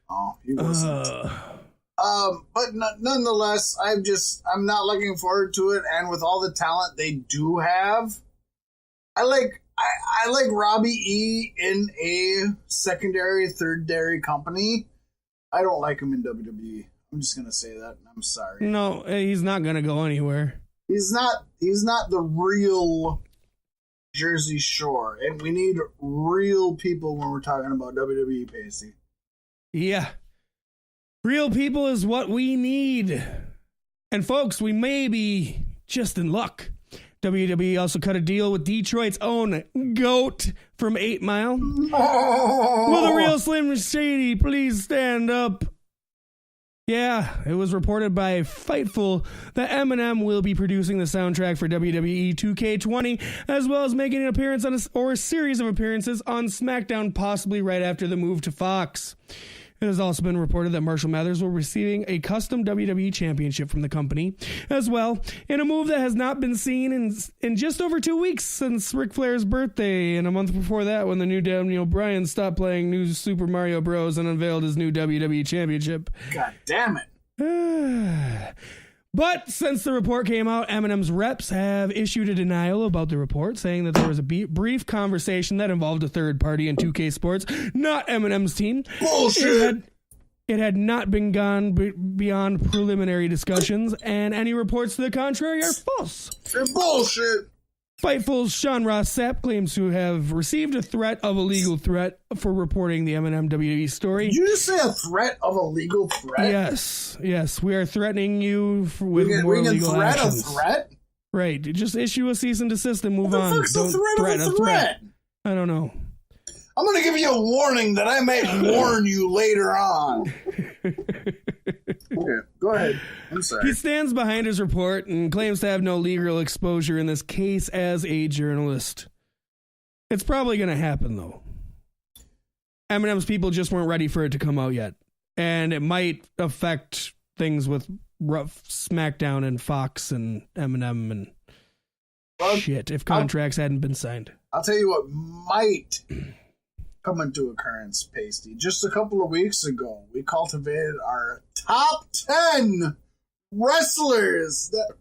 Oh, he wasn't. But nonetheless, I'm not looking forward to it. And with all the talent they do have, I like Robbie E. in a secondary, thirdary company. I don't like him in WWE. I'm just gonna say that. I'm sorry. No, he's not gonna go anywhere. He's not the real Jersey Shore, and we need real people when we're talking about WWE, Paystee. Yeah, real people is what we need. And folks, we may be just in luck. WWE also cut a deal with Detroit's own GOAT from 8 Mile. Will the real Slim Shady please stand up? Yeah, it was reported by Fightful that Eminem will be producing the soundtrack for WWE 2K20, as well as making an appearance on a series of appearances on SmackDown, possibly right after the move to Fox. It has also been reported that Marshall Mathers will be receiving a custom WWE championship from the company as well, in a move that has not been seen in just over 2 weeks since Ric Flair's birthday, and a month before that when the new Daniel Bryan stopped playing New Super Mario Bros. And unveiled his new WWE championship. God damn it. But since the report came out, Eminem's reps have issued a denial about the report, saying that there was a brief conversation that involved a third party in 2K Sports, not Eminem's team. Bullshit! It had not been gone beyond preliminary discussions, and any reports to the contrary are false. They're bullshit! Fightful's Sean Ross Sapp claims to have received a threat of a legal threat for reporting the Eminem WWE story. Did you just say a threat of a legal threat? Yes. We are threatening you with more legal actions. We can threat a threat? Right. Just issue a cease and desist and move on. Don't threat a threat. I don't know. I'm going to give you a warning that I may warn you later on. Okay, go ahead. I'm sorry. He stands behind his report and claims to have no legal exposure in this case as a journalist. It's probably going to happen, though. Eminem's people just weren't ready for it to come out yet. And it might affect things with rough SmackDown and Fox and Eminem. And shit if contracts hadn't been signed. I'll tell you what might come into occurrence, Paystee. Just a couple of weeks ago, we cultivated our top 10 wrestlers that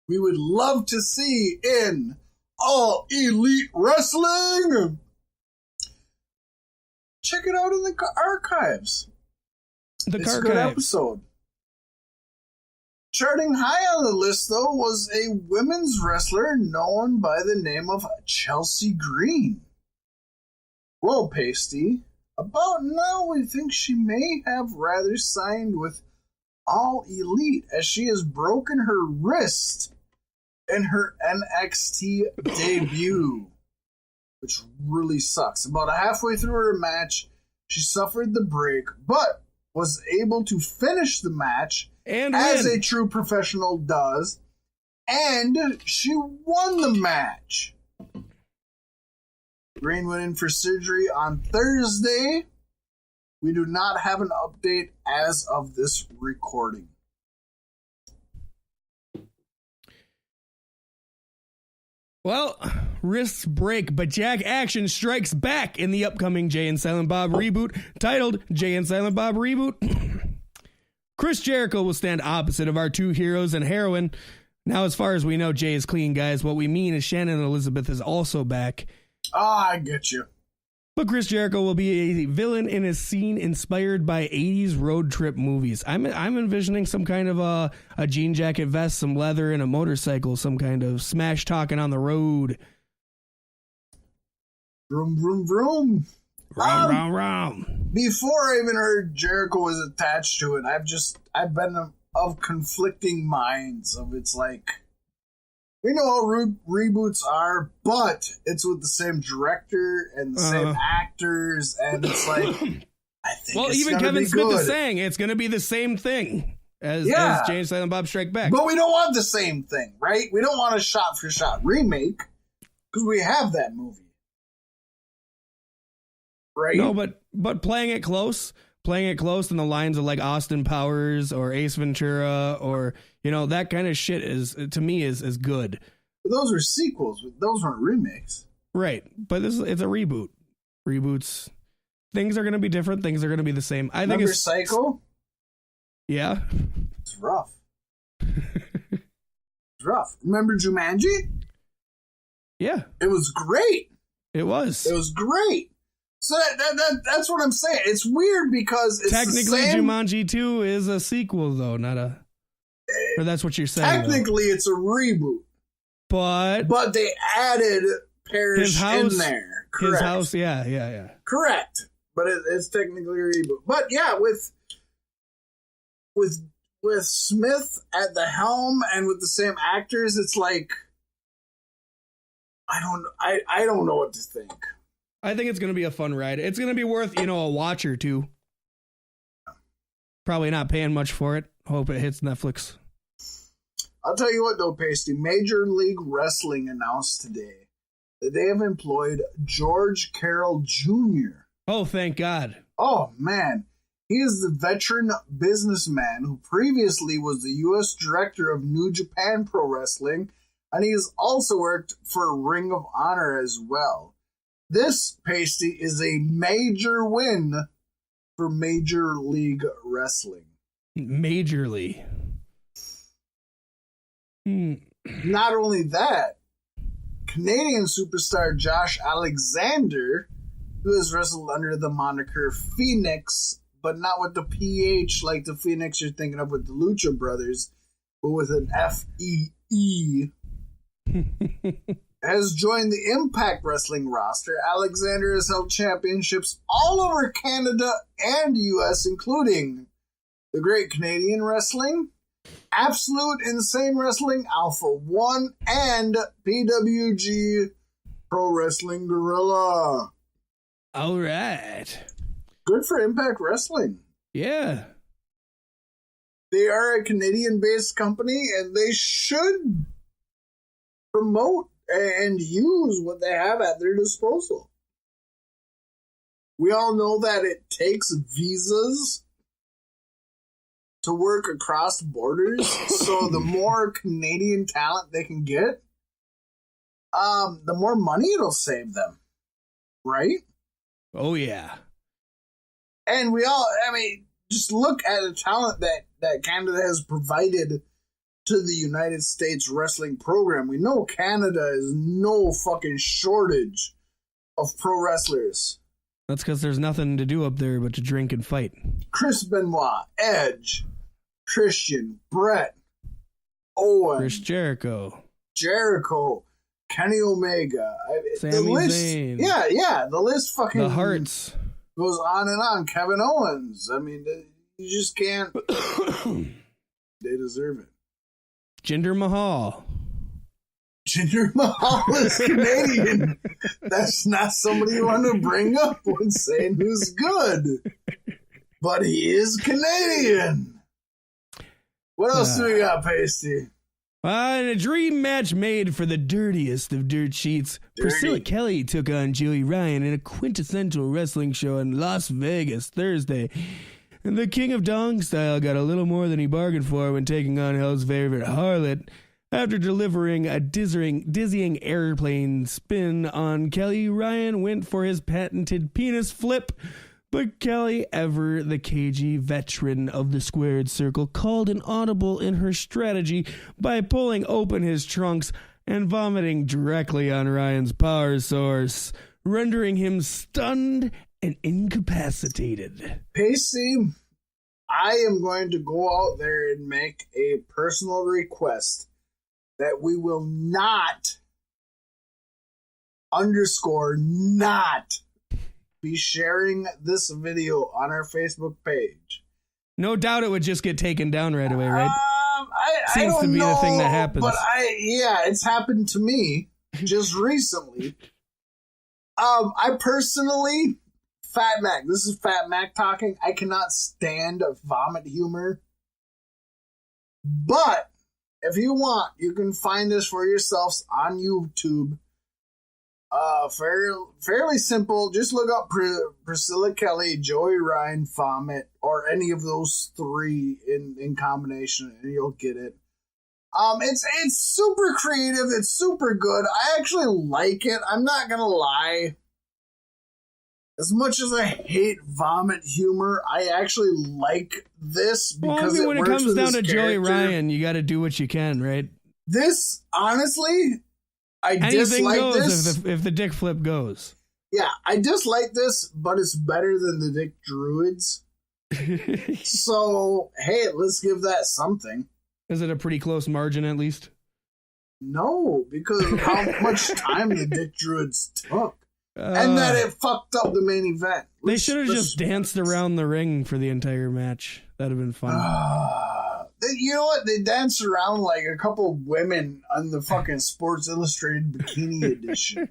we would love to see in All Elite Wrestling. Check it out in the archives. It's a good episode. Charting high on the list, though, was a women's wrestler known by the name of Chelsea Green. Well, Paystee, about now we think she may have rather signed with All Elite, as she has broken her wrist in her NXT debut, which really sucks. About halfway through her match, she suffered the break, but was able to finish the match and as win. a true professional does, and she won the match. Green went in for surgery on Thursday. We do not have an update as of this recording. Well, wrists break, but Jack Action strikes back in the upcoming Jay and Silent Bob reboot, titled Jay and Silent Bob Reboot. Chris Jericho will stand opposite of our two heroes and heroine. Now, as far as we know, Jay is clean, guys. What we mean is Shannon Elizabeth is also back. Ah, I get you. But Chris Jericho will be a villain in a scene inspired by 80s road trip movies. I'm envisioning some kind of a jean jacket vest, some leather, and a motorcycle, some kind of smash talking on the road. Vroom, vroom, vroom. Round, round. Before I even heard Jericho was attached to it, I've been of conflicting minds of it's like, we know how reboots are, but it's with the same director and the same actors, and it's like, I think well, it's even gonna Kevin be Smith good. is saying it's going to be the same thing as Jay and Silent Bob Strike Back. But we don't want the same thing, right? We don't want a shot-for-shot remake, because we have that movie. Right? No, but playing it close in the lines of like Austin Powers or Ace Ventura or, you know, that kind of shit is, to me, is good. But those were sequels. Those weren't remakes. Right. But it's a reboot. Reboots. Things are going to be different. Things are going to be the same. I think it's Psycho? Yeah. It's rough. It's rough. Remember Jumanji? Yeah. It was great. It was. It was great. So that's what I'm saying. It's weird because it's technically the same. Jumanji 2 is a sequel, though, not a. Or that's what you're saying. Technically, it's a reboot, but they added Parrish in there. Correct. His house, yeah. Correct, but it's technically a reboot. But yeah, with Smith at the helm and with the same actors, it's like I don't know what to think. I think it's going to be a fun ride. It's going to be worth, a watch or two. Probably not paying much for it. Hope it hits Netflix. I'll tell you what, though, Paystee. Major League Wrestling announced today that they have employed George Carroll Jr. Oh, thank God. Oh, man. He is the veteran businessman who previously was the U.S. director of New Japan Pro Wrestling, and he has also worked for Ring of Honor as well. This, Paystee, is a major win for Major League Wrestling. Majorly. Not only that, Canadian superstar Josh Alexander, who has wrestled under the moniker Phoenix, but not with the PH like the Phoenix you're thinking of with the Lucha Brothers, but with an F-E-E, has joined the Impact Wrestling roster. Alexander has held championships all over Canada and US, including the Great Canadian Wrestling, Absolute Insane Wrestling, Alpha 1, and PWG Pro Wrestling Guerrilla. All right. Good for Impact Wrestling. Yeah. They are a Canadian-based company, and they should promote and use what they have at their disposal. We all know that it takes visas to work across borders, so the more Canadian talent they can get, the more money it'll save them, right? Oh, yeah. And just look at the talent that Canada has provided to the United States wrestling program. We know Canada is no fucking shortage of pro wrestlers. That's because there's nothing to do up there but to drink and fight. Chris Benoit, Edge, Christian, Brett, Owen, Chris Jericho, Kenny Omega, Sami the list, Zayn. Yeah, the list fucking The Hearts goes on and on. Kevin Owens. I mean, you just can't. They deserve it. Jinder Mahal. Jinder Mahal is Canadian. That's not somebody you want to bring up when saying who's good. But he is Canadian. What else do we got, Paystee? In a dream match made for the dirtiest of dirt sheets, Priscilla Kelly took on Joey Ryan in a quintessential wrestling show in Las Vegas Thursday. And the King of Dong Style got a little more than he bargained for when taking on Hell's favorite harlot. After delivering a dizzying airplane spin on Kelly, Ryan went for his patented penis flip. But Kelly, ever the cagey veteran of the squared circle, called an audible in her strategy by pulling open his trunks and vomiting directly on Ryan's power source, rendering him stunned and incapacitated. Paystee, I am going to go out there and make a personal request that we will not be sharing this video on our Facebook page. No doubt it would just get taken down right away, right? I Seems don't to be know, the thing that happens. But it's happened to me just recently. I personally, Fat Mack, this is Fat Mack talking. I cannot stand vomit humor. But if you want, you can find this for yourselves on YouTube. Fairly simple. Just look up Priscilla Kelly, Joey Ryan, vomit, or any of those three in combination, and you'll get it. It's super creative. It's super good. I actually like it. I'm not gonna lie. As much as I hate vomit humor, I actually like this because when it comes down to Joey character. Ryan, you got to do what you can, right? This, honestly, Anything dislike goes this. if the dick flip goes. Yeah, I dislike this, but it's better than the Dick Druids. So, hey, let's give that something. Is it a pretty close margin at least? No, because of how much time the Dick Druids took. And that it fucked up the main event. They should have just danced around the ring for the entire match. That'd have been fun. You know what? They danced around like a couple of women on the fucking Sports Illustrated Bikini Edition.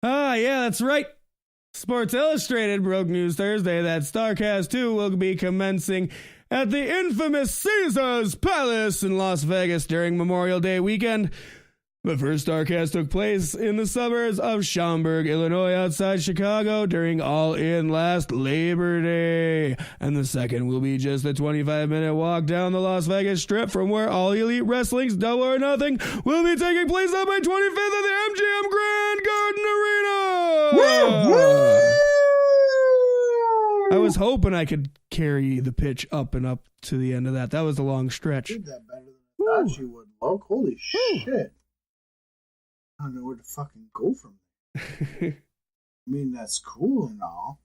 Yeah, that's right. Sports Illustrated broke news Thursday that StarCast 2 will be commencing at the infamous Caesars Palace in Las Vegas during Memorial Day weekend. The first StarCast took place in the suburbs of Schaumburg, Illinois, outside Chicago during All In last Labor Day. And the second will be just a 25-minute walk down the Las Vegas Strip from where All Elite Wrestling's Double or Nothing will be taking place on May 25th at the MGM Grand Garden Arena. Woo! I was hoping I could carry the pitch up and up to the end of that. That was a long stretch. You did that better than I thought you would, Luke. Holy shit. I don't know where to fucking go from there. I mean, that's cool and all.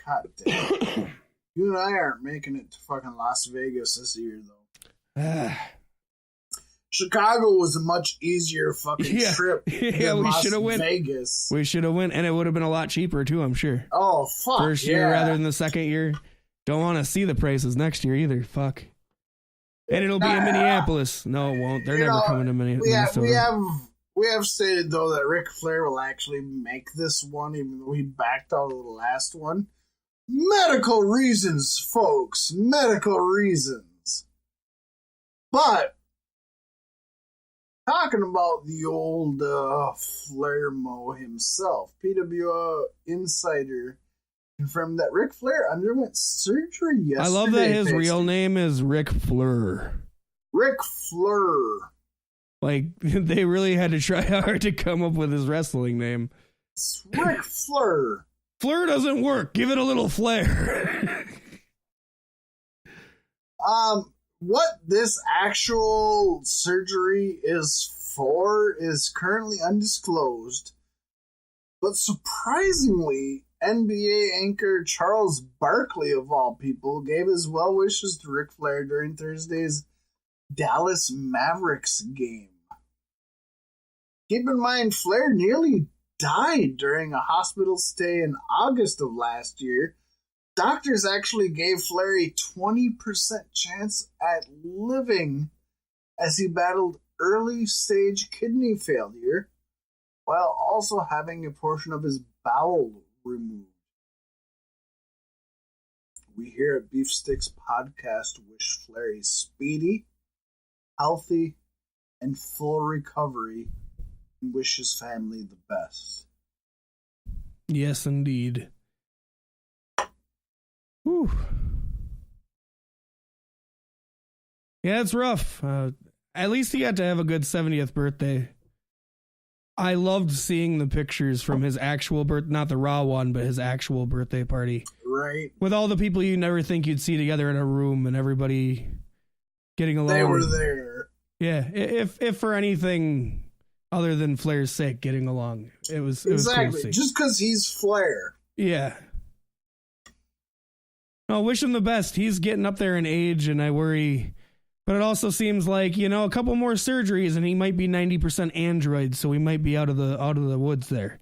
God damn. You and I aren't making it to fucking Las Vegas this year, though. Chicago was a much easier fucking trip than we should have Las went. Vegas. We should have went, and it would have been a lot cheaper, too, I'm sure. Oh, fuck, First year rather than the second year. Don't want to see the prices next year either. Fuck. And it'll be in Minneapolis. No, it won't. They're never coming to Minnesota. We have stated, though, that Ric Flair will actually make this one, even though he backed out of the last one. Medical reasons, folks. Medical reasons. But, talking about the old Flair-mo himself, PWA Insider confirmed that Ric Flair underwent surgery yesterday. I love that his real name is Ric Flair. Ric Flair. Like, they really had to try hard to come up with his wrestling name. It's Ric Flair. Flair doesn't work. Give it a little flair. What this actual surgery is for is currently undisclosed. But surprisingly, NBA anchor Charles Barkley, of all people, gave his well wishes to Ric Flair during Thursday's Dallas Mavericks game. Keep in mind, Flair nearly died during a hospital stay in August of last year. Doctors actually gave Flair a 20% chance at living as he battled early-stage kidney failure, while also having a portion of his bowel removed. We here at Beef Sticks Podcast wish Flair a speedy, healthy, and full recovery, and wish his family the best. Yes, indeed. Whew. Yeah, it's rough. At least he got to have a good 70th birthday. I loved seeing the pictures from his actual birth, not the Raw one, but his actual birthday party. Right. With all the people you never think you'd see together in a room and everybody getting along. They were there. Yeah, if for anything other than Flair's sake, getting along. It was exactly. Cool to see. Just because he's Flair. Yeah. No, wish him the best. He's getting up there in age, and I worry. But it also seems like, a couple more surgeries, and he might be 90% android, so he might be out of the woods there.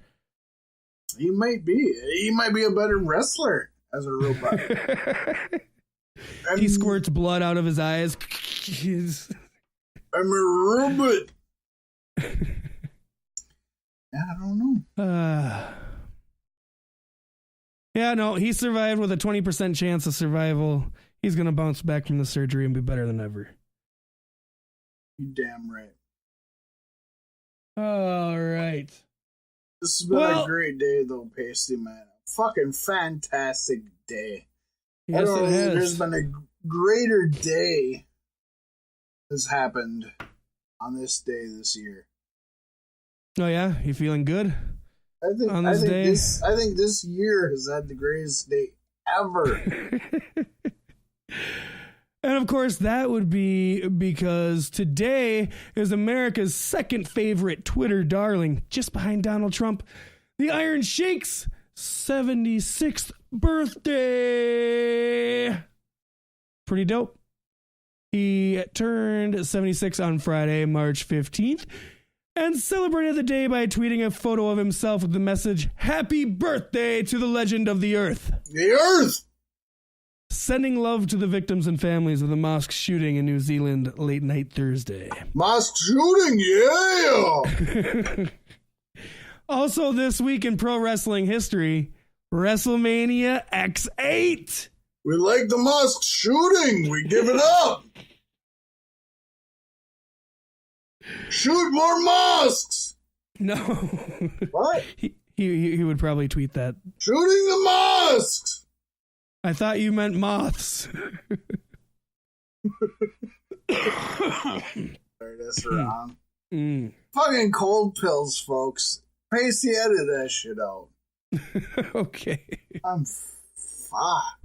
He might be. He might be a better wrestler as a robot. He squirts blood out of his eyes. I'm a robot. I don't know. Yeah, no, he survived with a 20% chance of survival. He's going to bounce back from the surgery and be better than ever. You damn right. All right. This has been a great day, though, Paystee, man. Fucking fantastic day. Yes, it has. There's been a greater day has happened on this day this year. Oh, yeah? You feeling good? I think this year has had the greatest day ever. And of course, that would be because today is America's second favorite Twitter darling, just behind Donald Trump, the Iron Sheik's 76th birthday. Pretty dope. He turned 76 on Friday, March 15th, and celebrated the day by tweeting a photo of himself with the message, "Happy birthday to the legend of the Earth." The Earth! Sending love to the victims and families of the mosque shooting in New Zealand late night Thursday. Mosque shooting, yeah! Also this week in pro wrestling history, WrestleMania X8. We like the mosque shooting. We give it up. Shoot more mosques. No. What? He would probably tweet that. Shooting the mosques. I thought you meant moths. That's wrong. Fucking cold pills, folks. Paystee, edit that shit out. Okay. I'm fuck.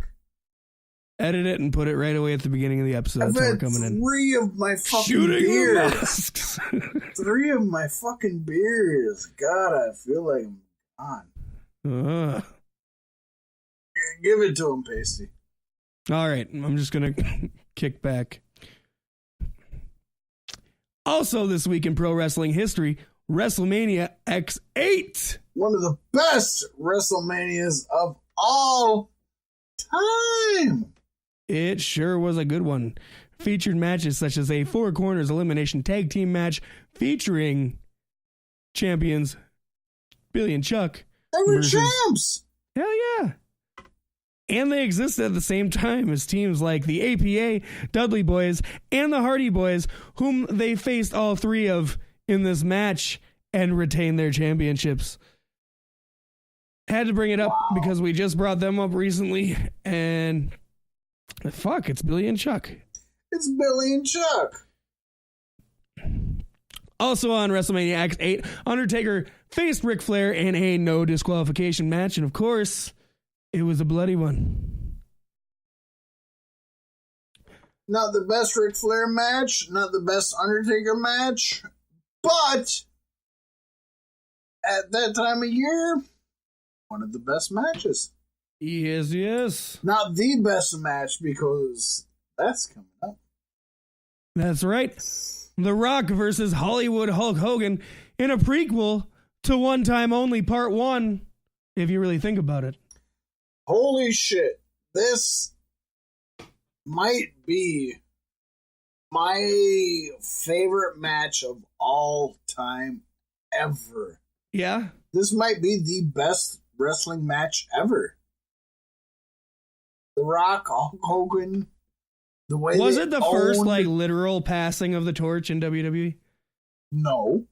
Edit it and put it right away at the beginning of the episode. I've That's how we're had coming in. 3 of my fucking Shooting beers. masks. 3 of my fucking beers. God, I feel like I'm gone. Give it to him, Paystee. All right, I'm just going to kick back. Also this week in pro wrestling history, WrestleMania X8. One of the best WrestleManias of all time. It sure was a good one. Featured matches such as a 4 corners elimination tag team match featuring champions Billy and Chuck. They were champs. Hell yeah. And they existed at the same time as teams like the APA, Dudley Boys, and the Hardy Boys, whom they faced all 3 of in this match and retained their championships. Had to bring it up because we just brought them up recently, and fuck, it's Billy and Chuck. It's Billy and Chuck. Also on WrestleMania X8, Undertaker faced Ric Flair in a no disqualification match. And of course, it was a bloody one. Not the best Ric Flair match, not the best Undertaker match, but at that time of year, one of the best matches. Yes. Not the best match because that's coming up. That's right. The Rock versus Hollywood Hulk Hogan in a prequel to One Time Only Part 1, if you really think about it. Holy shit. This might be my favorite match of all time ever. Yeah? This might be the best wrestling match ever. The Rock, Hulk Hogan, the way was it the first like literal passing of the torch in WWE? No.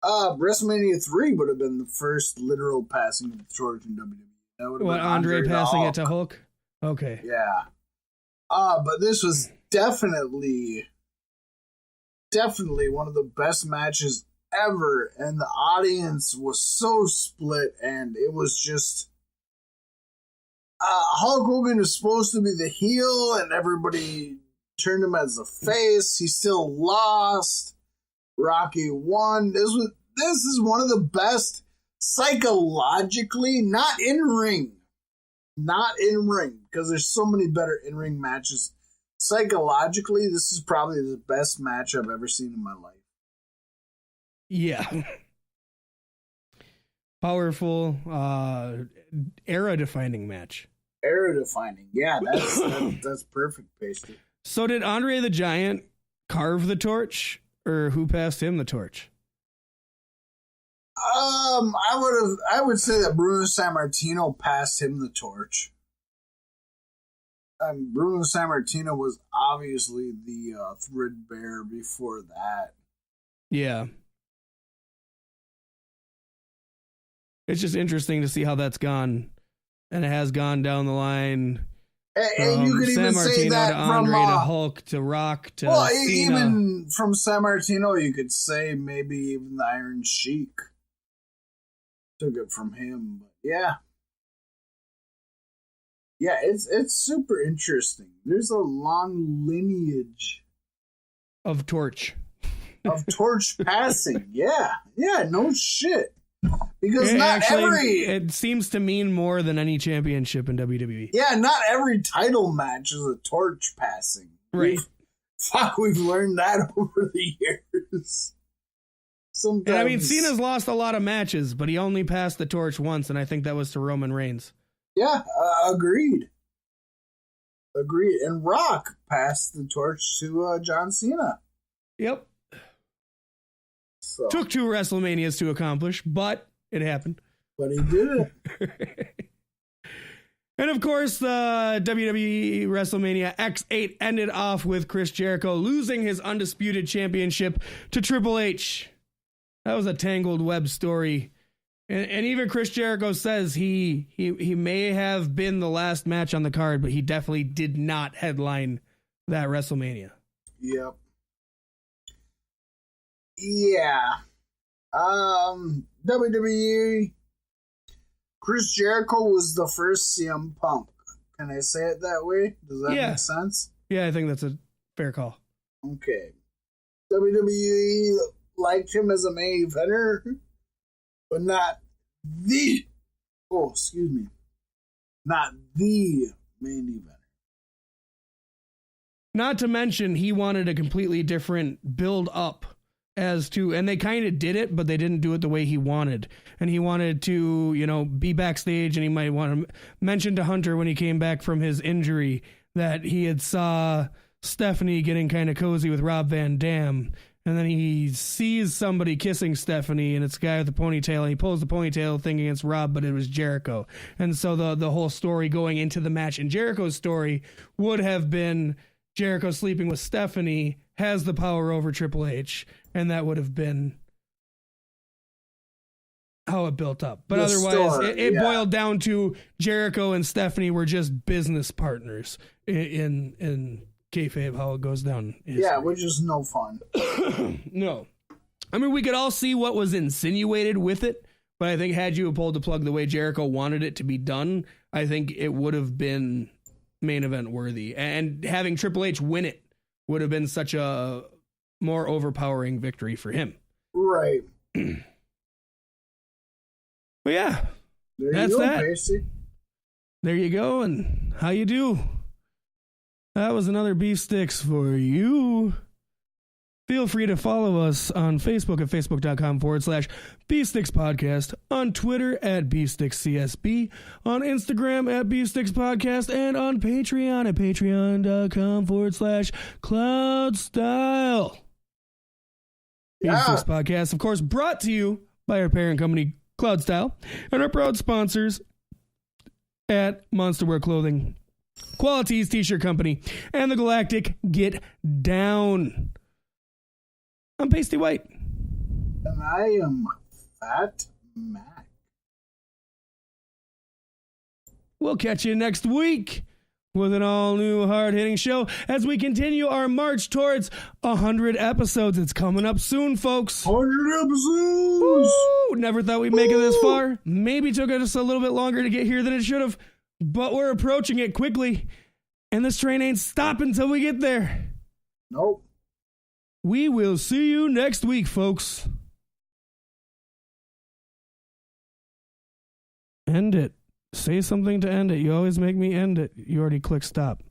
WrestleMania 3 would have been the first literal passing of the torch in WWE. That would have been Andre passing it to Hulk? Okay. Yeah. But this was definitely one of the best matches ever, and the audience was so split, and it was just Hulk Hogan is supposed to be the heel, and everybody turned him as the face. He still lost. Rocky won. This is one of the best psychologically, not in ring, because there's so many better in ring matches. Psychologically, this is probably the best match I've ever seen in my life. Yeah. Powerful, era-defining match. Era-defining, yeah, that's perfect, Paystee. So did Andre the Giant carve the torch, or who passed him the torch? I would say that Bruno Sammartino passed him the torch. Bruno Sammartino was obviously the threadbare before that. Yeah. It's just interesting to see how that's gone. And it has gone down the line. And you could even say that to Andre from to Hulk to Rock to Cena. Even from Sammartino, you could say maybe even the Iron Sheik took it from him. But yeah, it's super interesting. There's a long lineage of torch passing. Yeah, no shit. Because it seems to mean more than any championship in WWE. Yeah, not every title match is a torch passing. Right. We've learned that over the years. Sometimes. And I mean, Cena's lost a lot of matches, but he only passed the torch once, and I think that was to Roman Reigns. Yeah, agreed. And Rock passed the torch to John Cena. Yep. So. Took 2 WrestleManias to accomplish, but it happened. But he did it. And of course, the WWE WrestleMania X8 ended off with Chris Jericho losing his undisputed championship to Triple H. That was a tangled web story. And even Chris Jericho says he may have been the last match on the card, but he definitely did not headline that WrestleMania. Yep. Yeah. WWE, Chris Jericho was the first CM Punk. Can I say it that way? Does that make sense? Yeah, I think that's a fair call. Okay. WWE liked him as a main eventer, but not the main eventer. Not to mention, he wanted a completely different build up as to, and they kind of did it, but they didn't do it the way he wanted. And he wanted to, be backstage, and he might want to mention to Hunter when he came back from his injury that he had saw Stephanie getting kind of cozy with Rob Van Dam. And then he sees somebody kissing Stephanie, and it's a guy with a ponytail, and he pulls the ponytail thinking it's Rob, but it was Jericho. And so the whole story going into the match, and Jericho's story would have been Jericho sleeping with Stephanie, has the power over Triple H, and that would have been how it built up. But otherwise, it boiled down to Jericho and Stephanie were just business partners in kayfabe how it goes down. Yeah, which is no fun. No. I mean, we could all see what was insinuated with it, but I think had you pulled the plug the way Jericho wanted it to be done, I think it would have been main event worthy. And having Triple H win it would have been such a more overpowering victory for him. Right. But yeah, There you go, Paystee. There you go, and how you do? That was another Beef Sticks for you. Feel free to follow us on Facebook at facebook.com/Beefsticks Podcast, on Twitter at BeefsticksCSB, on Instagram at Beefsticks Podcast, and on Patreon at patreon.com/CloudStyle. Beefsticks Podcast, of course, brought to you by our parent company, CloudStyle, and our proud sponsors at Monsterwear Clothing, QualiTee's T-shirt company, and the Galactic Get Down. I'm Paystee White. And I am Fat Mack. We'll catch you next week with an all-new hard-hitting show as we continue our march towards 100 episodes. It's coming up soon, folks. 100 episodes! Woo! Never thought we'd make it this far. Maybe took us a little bit longer to get here than it should have, but we're approaching it quickly, and this train ain't stopping until we get there. Nope. We will see you next week, folks. End it. Say something to end it. You always make me end it. You already clicked stop.